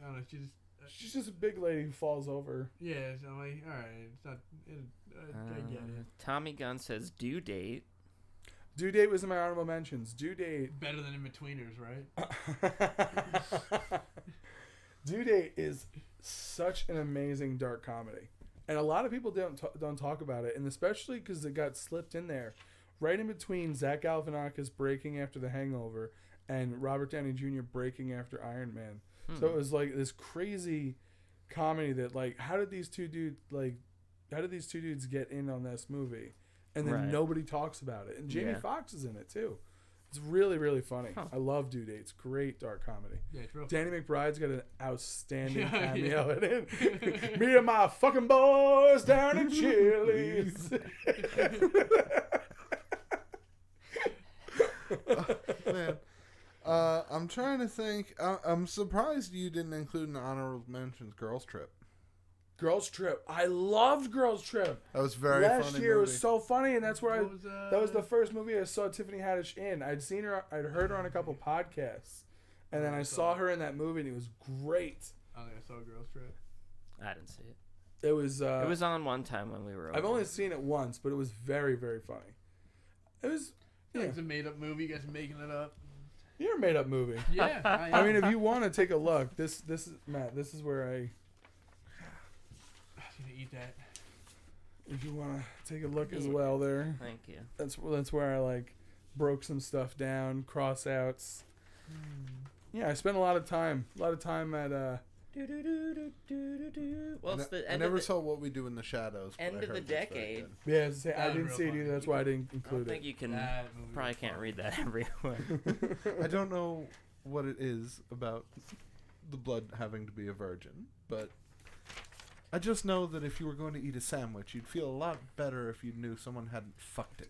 I don't know. She just. She's just a big lady who falls over. Yeah. So I'm like, all right. It's not. I get it. Tommy Gunn says Due Date. Due Date was in my honorable mentions. Due Date. Better than In-Betweeners, right? Due Date is such an amazing dark comedy, and a lot of people don't talk about it, and especially because it got slipped in there, right in between Zach Galifianakis breaking after The Hangover and Robert Downey Jr. breaking after Iron Man. So it was like this crazy comedy that like how did these two dudes get in on this movie, and then Right. nobody talks about it, and Jamie Yeah. Foxx is in it too. It's really funny. Huh. I love Due Date. It's great dark comedy. Yeah, it's real. Danny McBride's got an outstanding Yeah, cameo in it. Me and my fucking boys down in Chili's. Man, I'm trying to think. I'm surprised you didn't include in the honorable mentions Girls Trip. Girls Trip. I loved Girls Trip. That was very Last funny year movie. was so funny, and that's where that was the the first movie I saw Tiffany Haddish in. I'd heard her on a couple podcasts, and then I saw her in that movie, and it was great. I think I saw Girls Trip. I didn't see it. It was. It was on one time when we were. I've over. only seen it once, but it was very funny. It was. I feel Yeah. like it's a made-up movie. You guys are making it up. You're a made up movie. Yeah. I mean, if you want to take a look, this is Matt. This is where I'm gonna eat that. if you want to take a look as well, there. Thank you. That's where I like broke some stuff down, cross outs. Yeah, I spent a lot of time at Well, it's the I end never of the, saw What We Do in the Shadows. but end I of the heard that's very decade. good. yeah. I That was didn't real see it funny. either. That's why I didn't I don't include think it. you can. That movie Probably was can't funny. read that everywhere. I don't know what it is about the blood having to be a virgin, but I just know that if you were going to eat a sandwich, you'd feel a lot better if you knew someone hadn't fucked it.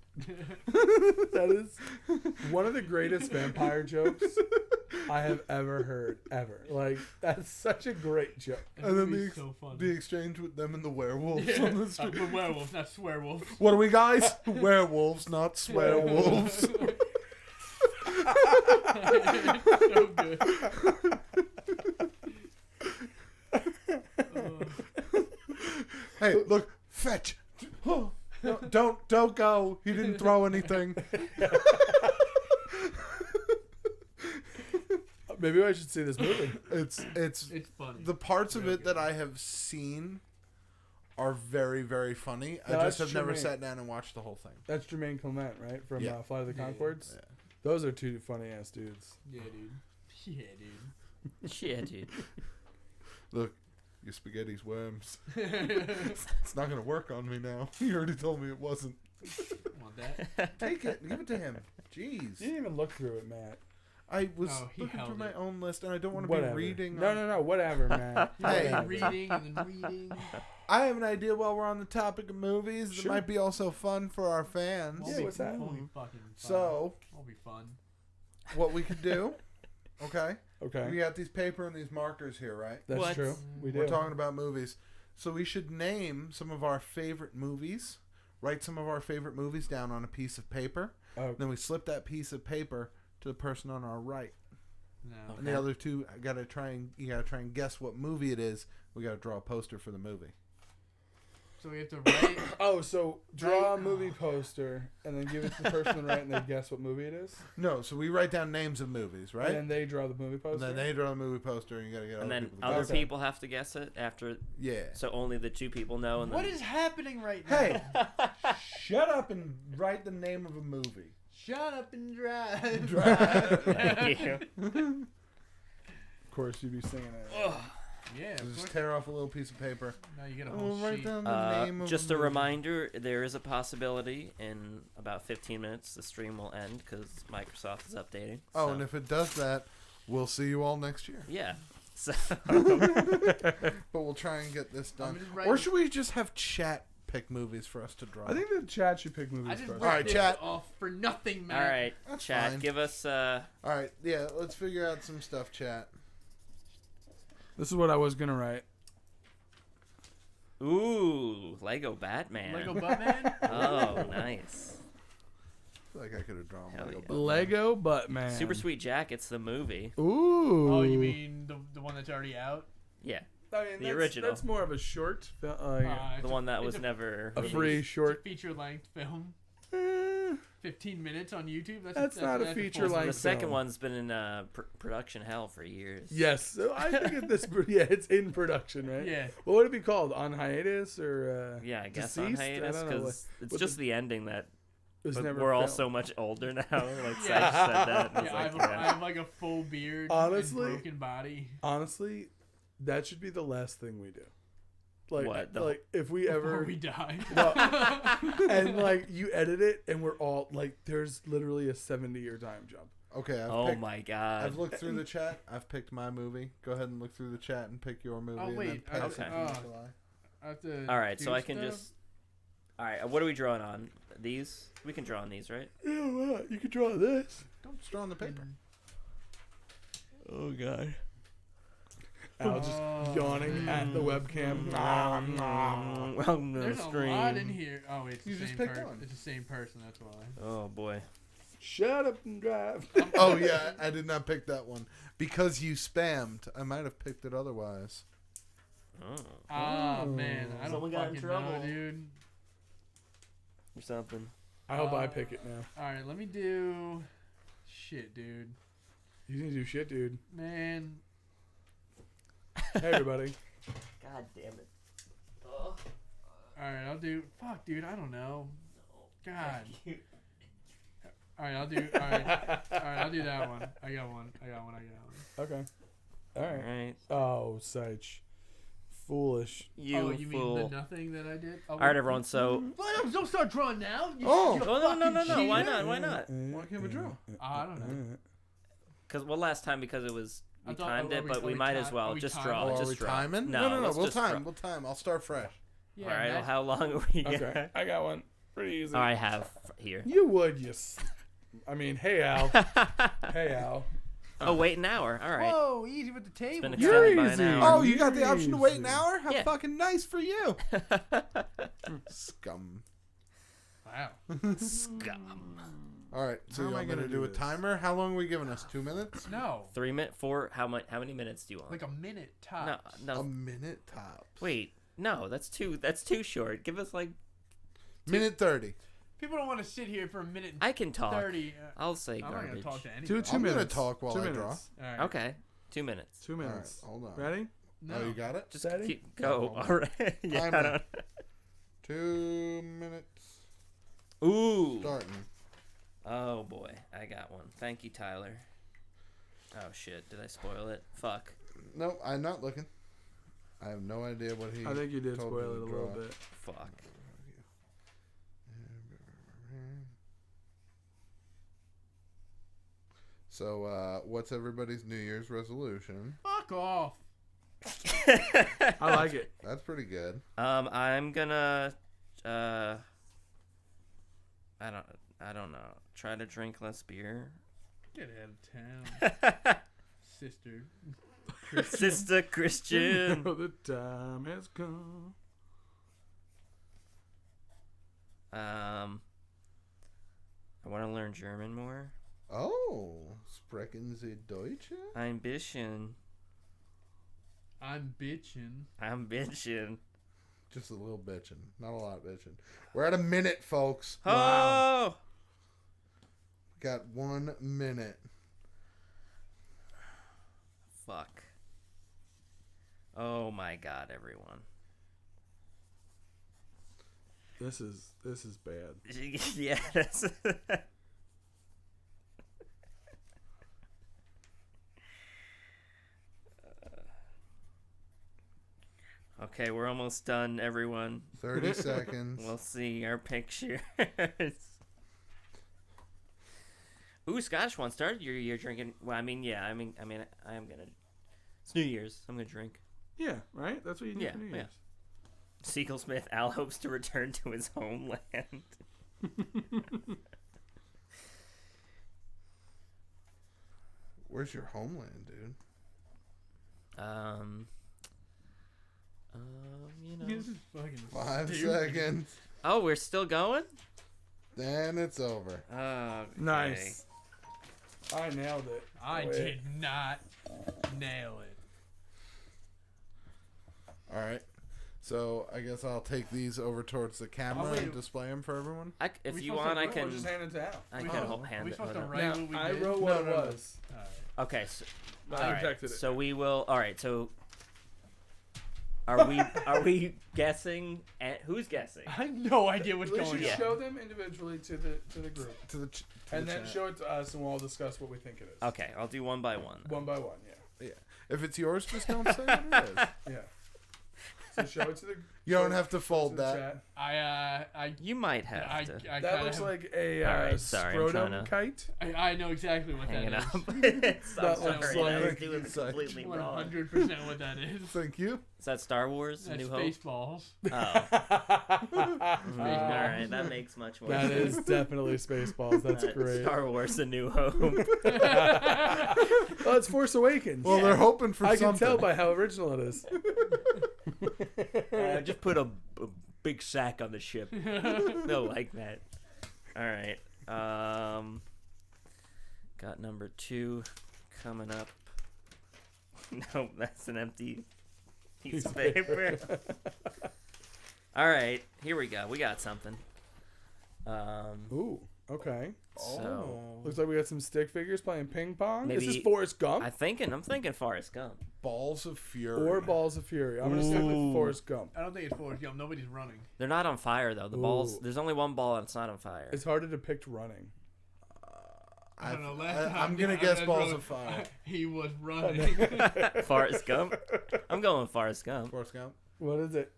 That is one of the greatest vampire jokes I have ever heard. Ever. Like that's such a great joke. That And then movie's so funny. The exchange with them and the werewolves Yeah. on the street. We're werewolves, not swearwolves. What are we, guys? Werewolves, not swearwolves. So good. Hey, look, fetch. No, don't go. He didn't throw anything. Maybe I should see this movie. It's It's funny. the parts of Real it that good. I have seen are very funny. No, I just that's have never Jermaine. sat down and watched the whole thing. That's Jermaine Clement, right? From Yeah. Flight of the Yeah. Conchords. Yeah. Those are two funny ass dudes. Yeah, dude. Yeah, dude. Shit, dude. Look, your spaghetti's worms. It's not gonna work on me now. You already told me it wasn't. Want that? Take it. Give it to him. Jeez. You didn't even look through it, Matt. I was Oh, he looking through held my it. own list, and I don't want to be Whatever. reading. No, whatever, Matt. Hey. Whatever. Reading and then reading. I have an idea while we're on the topic of movies that Sure. might be also fun for our fans. Yeah, what's that? Won't be fucking fun. So, Won't be fun. what we could do, okay? We Okay, got these paper and these markers here, right? that's What? true. We do. We're talking about movies. So we should name some of our favorite movies, write some of our favorite movies down on a piece of paper. Oh, Then we slip that piece of paper to the person on our right. No. And the Okay. other two you gotta try and guess what movie it is. We gotta draw a poster for the movie. So we have to write. oh, so draw a Right. movie poster and then give it to the person on the right, and they guess what movie it is. No, so we write down names of movies, right? And then they draw the movie And poster. then they draw the movie poster, and you gotta get And other then people to other guess it. people have to guess it after, Yeah. so only the two people know. And What then, is happening right now? Hey, shut up and write the name of a movie. Shut up and drive. Thank you. Of course, you'd be singing it. Yeah. So Of just course. tear off a little piece of paper. Now you get a And whole we'll write sheet. down the name of Just the a movie. reminder, there is a possibility in about 15 minutes the stream will end because Microsoft is updating. Oh, so. and if it does that, We'll see you all next year. Yeah. So But we'll try and get this I'm done. just writing- Or should we just have chat pick movies for us to draw? I think the chat should pick I movies just first. ripped Alright, this chat. off for nothing, man. all right, That's chat. fine. Give us All right, yeah, let's figure out some stuff, chat. This is what I was gonna write. ooh, Lego Batman. Lego Buttman? Oh, nice. I feel like I could have drawn Hell Lego yeah. Batman. Lego Buttman. Super Sweet Jacket's the movie. Ooh. Oh, you mean the one that's already out? Yeah, I mean, the that's, original. That's more of a short. the one that was it's never a released. free It's a short. feature-length film. Eh, 15 minutes on YouTube. That's not a full feature film. length. The second film. one's been in production hell for years. yes, so I think at this. Yeah, it's in production, right? Yeah. What would it be called? On hiatus or? Yeah, I guess on Deceased? I hiatus don't know because it's what just the ending that. It was But never. we're all filmed. so much older now. Like Sage Yeah. said that. and Yeah, I was I like, have like a full beard Honestly- and broken body. Honestly, that should be the last thing we do. Like, What? like if we Before ever we die. and like you edit it and we're all like, there's literally a 70-year time jump. Okay, oh picked, my god. I've looked through the chat. I've picked my movie. Go ahead and look through the chat and pick your movie. Oh, and wait, then pass okay. it to Oh. Nikolai. I have to All right, do so I can stuff? just. All right, what are we drawing on? These? We can draw on these, right? You know what? You could draw this. Don't just draw on the paper. Oh god. Al just yawning at the webcam. Welcome to There's the a stream. lot in here. Oh, it's You the just same picked person. one. It's the same person. That's why. Oh boy. Shut up and drive. Oh yeah, I did not pick that one because you spammed. I might have picked it otherwise. Oh. Oh man, I don't Someone got in fucking trouble. know, dude. Or something. I hope I pick it now. All right, let me do. Shit, dude. You didn't do shit, dude. Man. Hey, everybody. God damn it. All right, I'll do. Fuck, dude. I don't know. God. All right, I'll do. All right, I'll do that one. I got one. Okay. All All right. right. Oh, Sage. Foolish. You, oh, you fool. mean the nothing that I did? Oh, All right, everyone. So. Well, don't start drawing now. You, Oh. you Oh no no fucking no! Why cheater. not? Why not? Why can't we draw? I don't know. Because last time because it was we I thought- timed are it, we- but are we we might ti- as are well we just timing? draw. Oh, are just we draw. timing? No, no. let's We'll just time. draw. We'll time. I'll start fresh. Yeah, All right. Well, Matt- how long are we? Okay. I got one. Pretty easy. I have here. You would, I mean, hey, Al. Hey, Al. Oh, wait an hour. All right. Whoa, easy with the table. been man. You're extended by an easy. hour. Oh, you got the option to wait an Easy. hour? How Yeah. fucking nice for you. Scum. Wow. Scum. All right, so How you am I want me to gonna do do a this? timer? How long are we giving us? 2 minutes? No, 3 minutes. How many minutes do you want? like a minute no, tops. no. A minute tops. Wait. No, that's too short. Give us like. Minute 30. People don't want to sit here for a minute and I can talk. 30. I'll say I'm not gonna garbage. talk to anyone. Two I'm gonna minutes. talk while 2 I minutes. All right. Okay. 2 minutes. 2 minutes. All right, hold on. Ready? No. Oh, you got it? Just Steady? keep go. No. All right. Yeah. I Timer. don't- 2 minutes. Ooh. Starting. Oh boy, I got one. Thank you, Tyler. Oh shit, did I spoil it? Fuck. No, I'm not looking. I have no idea what he. I think you did told spoil me it to a little draw. bit. Fuck. So, what's everybody's New Year's resolution? Fuck off. I like it. That's pretty good. I'm gonna I don't know. Try to drink less beer. Get out of town, sister. Sister Christian. The time has come. I want to learn German more. Oh, sprechen Sie Deutsch? Ambition. I'm bitching. Ambition. Just a little bitching. Not a lot of bitching. We're at a minute, folks. Oh! Got 1 minute. Fuck. Oh my god, everyone. This is bad. Yeah, that's Okay, we're almost done, everyone. 30 seconds. We'll see our pictures. Ooh, Scottish one started your year drinking. Well, I mean, yeah. I am gonna. It's New Year's. I'm gonna drink. Yeah, right. That's what you do for New Year's. Seagull Smith. Al hopes to return to his homeland. Where's your homeland, dude? You know. This is fucking 5 stupid. seconds. Oh, we're still going. Then it's over. Okay. Nice. I nailed it. I Wait. did not nail it. All right. So I guess I'll take these over towards the camera wait. and display them for everyone. If We you supposed want, to- I We'll can. just hand it to Al. I We can supposed- hold hand we it. supposed to hold on. write Now, what we I did? wrote what it No. was. All right. Okay. So, I all right. projected it. So we will. All right. So. Are we guessing? Who's guessing? I have no idea what's We going should on. show them individually to the group, To the and then chat. show it to us, and we'll all discuss what we think it is. Okay, I'll do one by one. One by one. Yeah. Yeah. If it's yours, just don't say what it is. Yeah. So show it to the. You don't show it have to to fold the that. chat. I You might have I to That That looks like a All right, sorry, I'm scrotum trying to- kite. I know exactly what hang it that up. is. It's- I'm That sorry, looks I was like doing it's like completely wrong. 100% what that is. Thank you. Is that Star Wars? That's New Hope. Spaceballs. Oh, all right, that makes much more That sense. is definitely Spaceballs. That's great. Star Wars: A New Hope. Oh, it's Force Awakens. Well, they're hoping for I something. can tell by how original it is. Just put a big sack on the ship. They'll like that. All right. Got number 2 coming up. No, that's an empty piece of paper. All right, here we go. We got something. Ooh, okay. So Looks like we got some stick figures playing ping pong. This Maybe- is Forrest Gump I'm thinking Forrest Gump. Balls of fury. or Balls of Fury. I'm gonna stick with Ooh. Forrest Gump. I don't think it's Forrest Gump. Nobody's running. They're not on fire though. The balls. Ooh. There's only one ball and it's not on fire. It's hard to depict running. I don't know. Last time I'm gonna I guess was balls running. of fire. He was running. Forrest Gump. I'm going with Forrest Gump. Forrest Gump. What is it?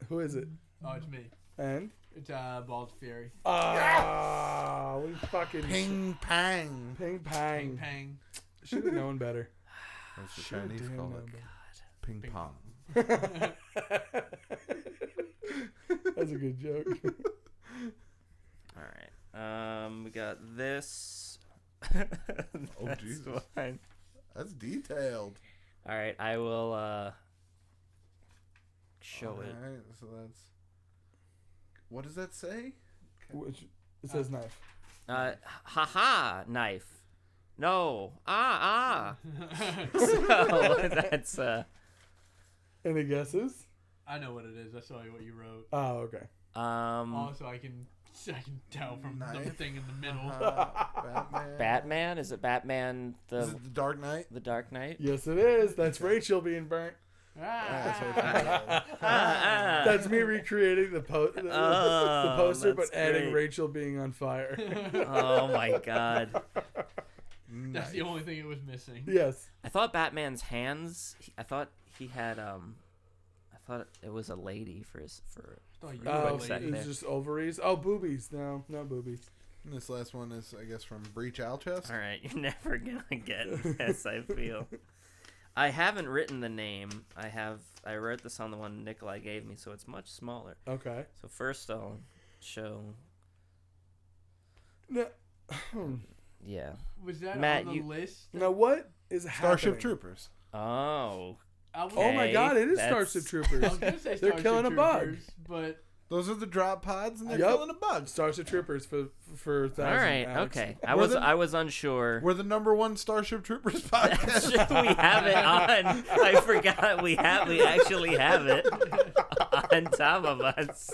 Who is it? Oh, it's me. And It's Balls of Fury. we fucking Ping pang. ping Pang pang. pang. Should have known better. That's the Should've Chinese damn call known it. better. Ping Ping pong. That's a good joke. All right. We got this. Oh, Jesus. Fine. That's detailed. All right. I will show it. Alright, so that's. What does that say? Which, it says knife. Haha, knife. No. So that's Any guesses? I know what it is. I saw what you wrote. Oh, okay. Also, I can tell from the Knife. thing in the middle. Batman. Batman. Is it Batman Is it the Dark Knight? the Dark Knight? Yes, it is. That's Rachel being burnt. That's what That's me recreating the poster, but that's adding great. Rachel being on fire. Oh my God. That's the only thing it was missing. Yes. I thought Batman's hands. I thought he had I thought it was a lady for his for. Oh, you Oh, were It's second lady. there. just ovaries. Oh, boobies. No, no boobies. And this last one is, I guess, from Breach Alchest. All right, you're never gonna get this. I feel. I haven't written the name. I wrote this on the one Nikolai gave me, so it's much smaller. Okay. So first I'll show. No. Yeah. Was that Matt, on the you- list? Now what is Starship happening? Troopers. Oh. I was, Oh my Okay, God! It is that's- Starship I Troopers. was gonna say They're Starship killing a bug. Troopers, but Those are the drop pods, and they're Yup. killing a bug. Starship Troopers for All 1,000. right. Alex. Okay. We're the- I was unsure. We're the #1 Starship Troopers That's podcast. true, we have it on. I forgot we actually have it on top of us.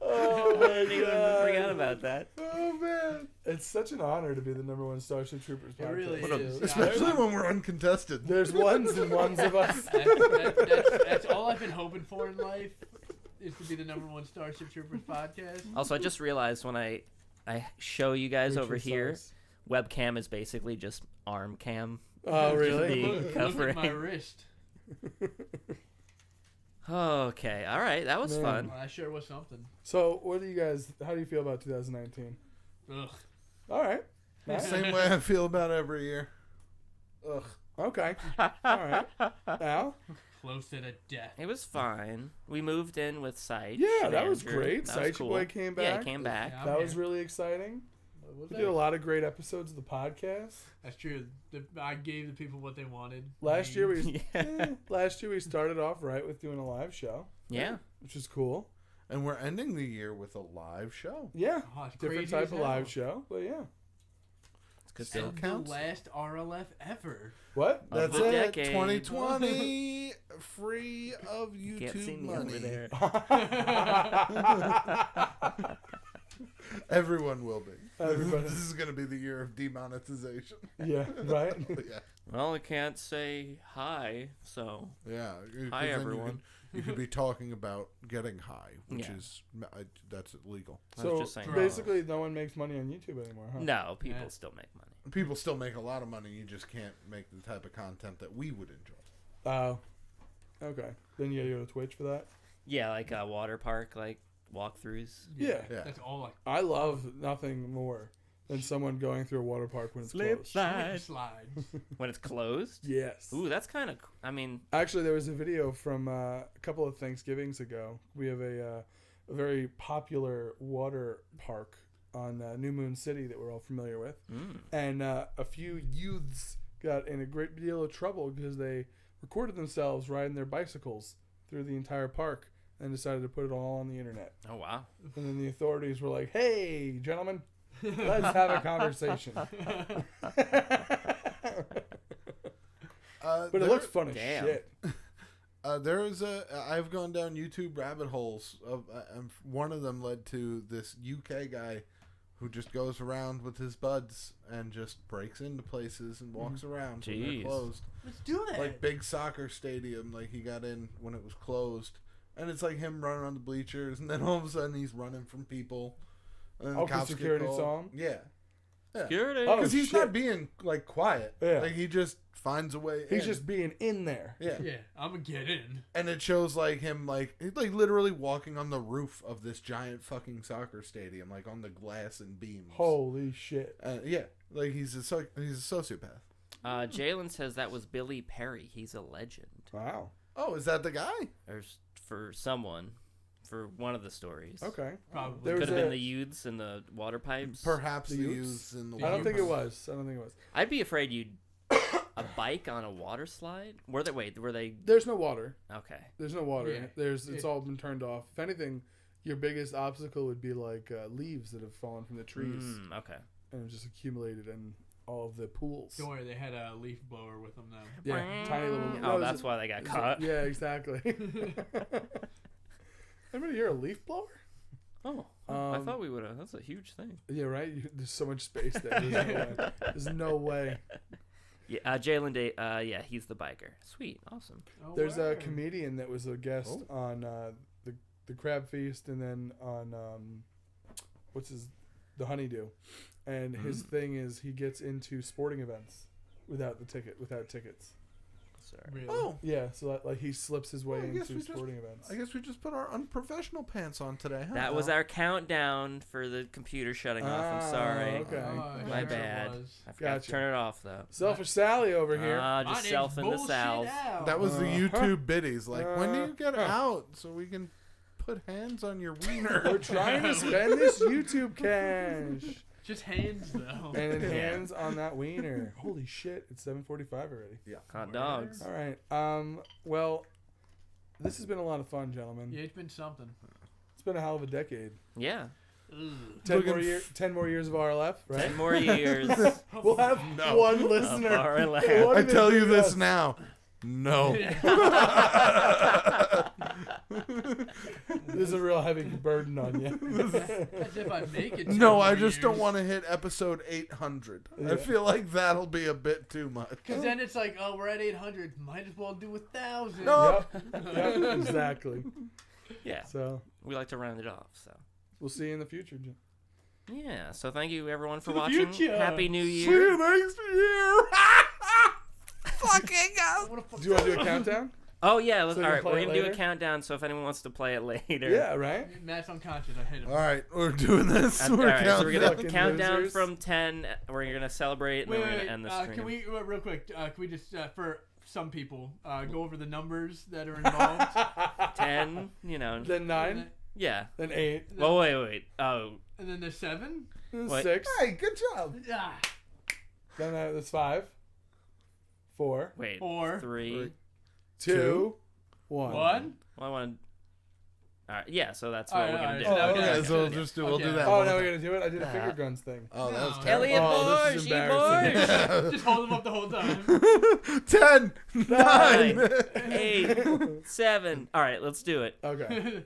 Oh I my didn't even God. forgot about that. Oh man, it's such an honor to be the #1 Starship Troopers podcast. it really What a- is. Especially when we're uncontested. There's ones and ones of us. That's all I've been hoping for in life is to be the #1 Starship Troopers podcast. Also, I just realized when I show you guys over Rachel here, sucks. webcam is basically just arm cam. Oh really? Being Look at covering. my wrist. Okay. All right. That was Man. fun. Well, that sure was something. So, what do you guys? How do you feel about 2019? Ugh. All right. Same way I feel about every year. Ugh. Okay. All right. Al? Closer to death. It was fine. We moved in with Sight. Yeah, and that was Andrew. great. That was Sight Your Boy came back. Yeah, he came back. Yeah. That I'm was here. really exciting. What was We that? did a lot of great episodes of the podcast. That's true. I gave the people what they wanted. Last year we Yeah. last year we started off right with doing a live show, Yeah. which is cool. And we're ending the year with a live show. Yeah, Oh, it's different crazy type as of hell. live show, but yeah. It's good Still stuff. And counts. the last RLF ever. What? Of That's the it. decade. 2020, free of Can't YouTube see me money. over there. Everyone will be. Everybody. This is going to be the year of demonetization. Yeah, right. Yeah. Well, I can't say hi, so Yeah. 'cause Hi, then everyone. You could be talking about getting high, which Yeah. is that's illegal. I was So just saying. basically, no one makes money on YouTube anymore, huh? No, people Yeah. still make money. People still make a lot of money. You just can't make the type of content that we would enjoy. Oh, okay. Then you gotta go to Twitch for that. Yeah, like water park, like walkthroughs. Yeah. Yeah. That's all like I love nothing more than someone going through a water park when it's closed. slides. When it's closed. Yes. Ooh, that's kind of. I mean, Actually, there was a video from a couple of Thanksgivings ago. We have a very popular water park on New Moon City that we're all familiar with. And a few youths got in a great deal of trouble because they recorded themselves riding their bicycles through the entire park and decided to put it all on the internet. oh wow. And then the authorities were like, "Hey, gentlemen, let's have a conversation." But it looks fun as Damn. shit. I've gone down YouTube rabbit holes of, and one of them led to this UK guy who just goes around with his buds and just breaks into places and walks around when they're Jeez. closed. Let's do that. Like big soccer stadium, like he got in when it was closed, and it's like him running on the bleachers, and then all of a sudden he's running from people. And then Oh, 'cause get security called. saw him? Yeah. Security. Oh, Because he's shit. not being like quiet. Yeah. Like he just finds a way. He's in. just being in there. yeah. yeah, I'm gonna get in. And it shows like him like he's like literally walking on the roof of this giant fucking soccer stadium, like on the glass and beams. Holy shit. Yeah, like he's a sociopath. Jalen says that was Billy Perry. He's a legend. Wow. Oh, is that the guy? Or for someone, for one of the stories. Okay. Probably. There Could was have been a- the youths and the water pipes. Perhaps The the youths? youths in the. I I don't you- think it was. I'd be afraid you'd a bike on a water slide. Were they? There's no water. Okay. There's no water. Yeah. It's all been turned off. If anything, your biggest obstacle would be like leaves that have fallen from the trees Okay. and just accumulated in all of the pools. Don't worry, they had a leaf blower with them though. Yeah, tiny little. Oh, no, that's why they got caught. Yeah, exactly. Anybody hear a leaf blower? Oh, I Um, thought we would have. That's a huge thing. Yeah, right. There's so much space there. There's no way. Yeah, Jalen Day. Yeah, he's the biker. Sweet, awesome. Oh, There's a word. comedian that was a guest on the Crab Feast and then on the Honeydew, and his thing is he gets into sporting events without tickets. Sorry. Really? Oh, Yeah, so like he slips his way I guess into we just- sporting events. I guess we just put our unprofessional pants on today, huh? That was our countdown for the computer shutting off. I'm sorry. Okay. Oh, My sure bad. was. I forgot Gotcha. to turn it off though. Selfish Sally over here. Ah, My just name's self in the Bullshit south. Al. That was the YouTube biddies. Like, when do you get Uh-huh. out so we can put hands on your wiener? We're trying to spend this YouTube cash. Just hands though. And then hands on that wiener. Holy shit! It's 7:45 already. Yeah. Hot dogs. All right. Well, this has been a lot of fun, gentlemen. Yeah, it's been something. It's been a hell of a decade. Yeah. Ugh. 10 more years of RLF, right? 10 more years. We'll have No. one listener. RLF. What I did it tell do you to this us? now. No. This is a real heavy burden on you. As if I make it. 10 No, more I just don't years. want to hit episode 800. Yeah. I feel like that'll be a bit too much. Because then it's like, oh, we're at 800. Might as well do 1,000. No. Yep, exactly. Yeah. So We like to round it off. So. we'll see you in the future. Yeah. So thank you everyone for To the watching. future. Happy New See Year. you next year. Fucking What a fuck- Do you want to do a countdown? Oh yeah, let's, So all you right. play We're it gonna do a later? countdown. So if anyone wants to play it later, Yeah, right? Matt's unconscious. I hit him. All right, we're doing this. All We're right, so we're gonna Fucking count down losers. from 10. We're gonna celebrate, and Wait, then we're wait, gonna end the stream. can we real quick? Can we just for some people go over the numbers that are involved? 10. You know. Then 9, Yeah. then 8, Well, wait. Oh, And then there's 7. then What? 6, Hey, good job. Ah, then there's 5, 4, wait. 4, 3. 2, 1. 1. Well, I want. All right. Yeah. So that's All what right, we're gonna do. all right. Oh, Okay, okay, so we'll do Okay. that. Oh, one now we're time. going to do it? I did a finger guns thing. Oh, that was No. terrible. Elliot Oh, this Boys, is you embarrassing. boys. Just hold them up the whole time. 10, 9, 9, 8, 7. All right, let's do it. Okay.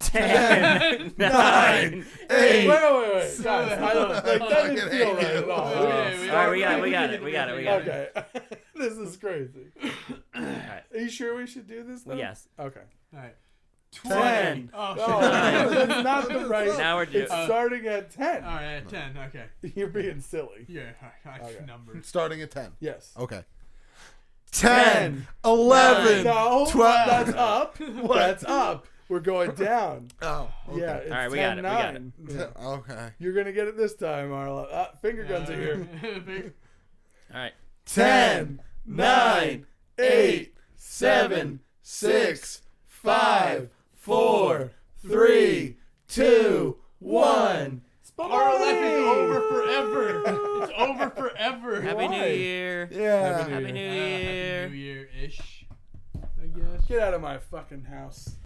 10, 9, 9, 8. Wait. Guys, I don't, like, that didn't feel right at all. Wait, wait, All right, we got wait. it. We got it. Okay. This is crazy. All right. Are you sure we should do this, though? Yes. Okay. All right. 10. Oh, shit. Oh, that's not the right. Now we're doing. It's starting at 10. All right, 10. Okay. You're being silly. Yeah, Okay. numbers. starting at 10. Yes. Okay. 10, 11, No, 12. that's up. That's up. We're going down. Oh, okay. Yeah, it's All right, we 10, got it, we got it. 9. Yeah. Okay. You're going to get it this time, Arla. Finger guns are here. All right. 10, 9, 8, 7, 6, 5, 4, 3, 2, 1. RLF is over forever. It's over forever. Happy New Why? Year. Yeah. Happy New Year. Happy New Year-ish, I guess. Get out of my fucking house.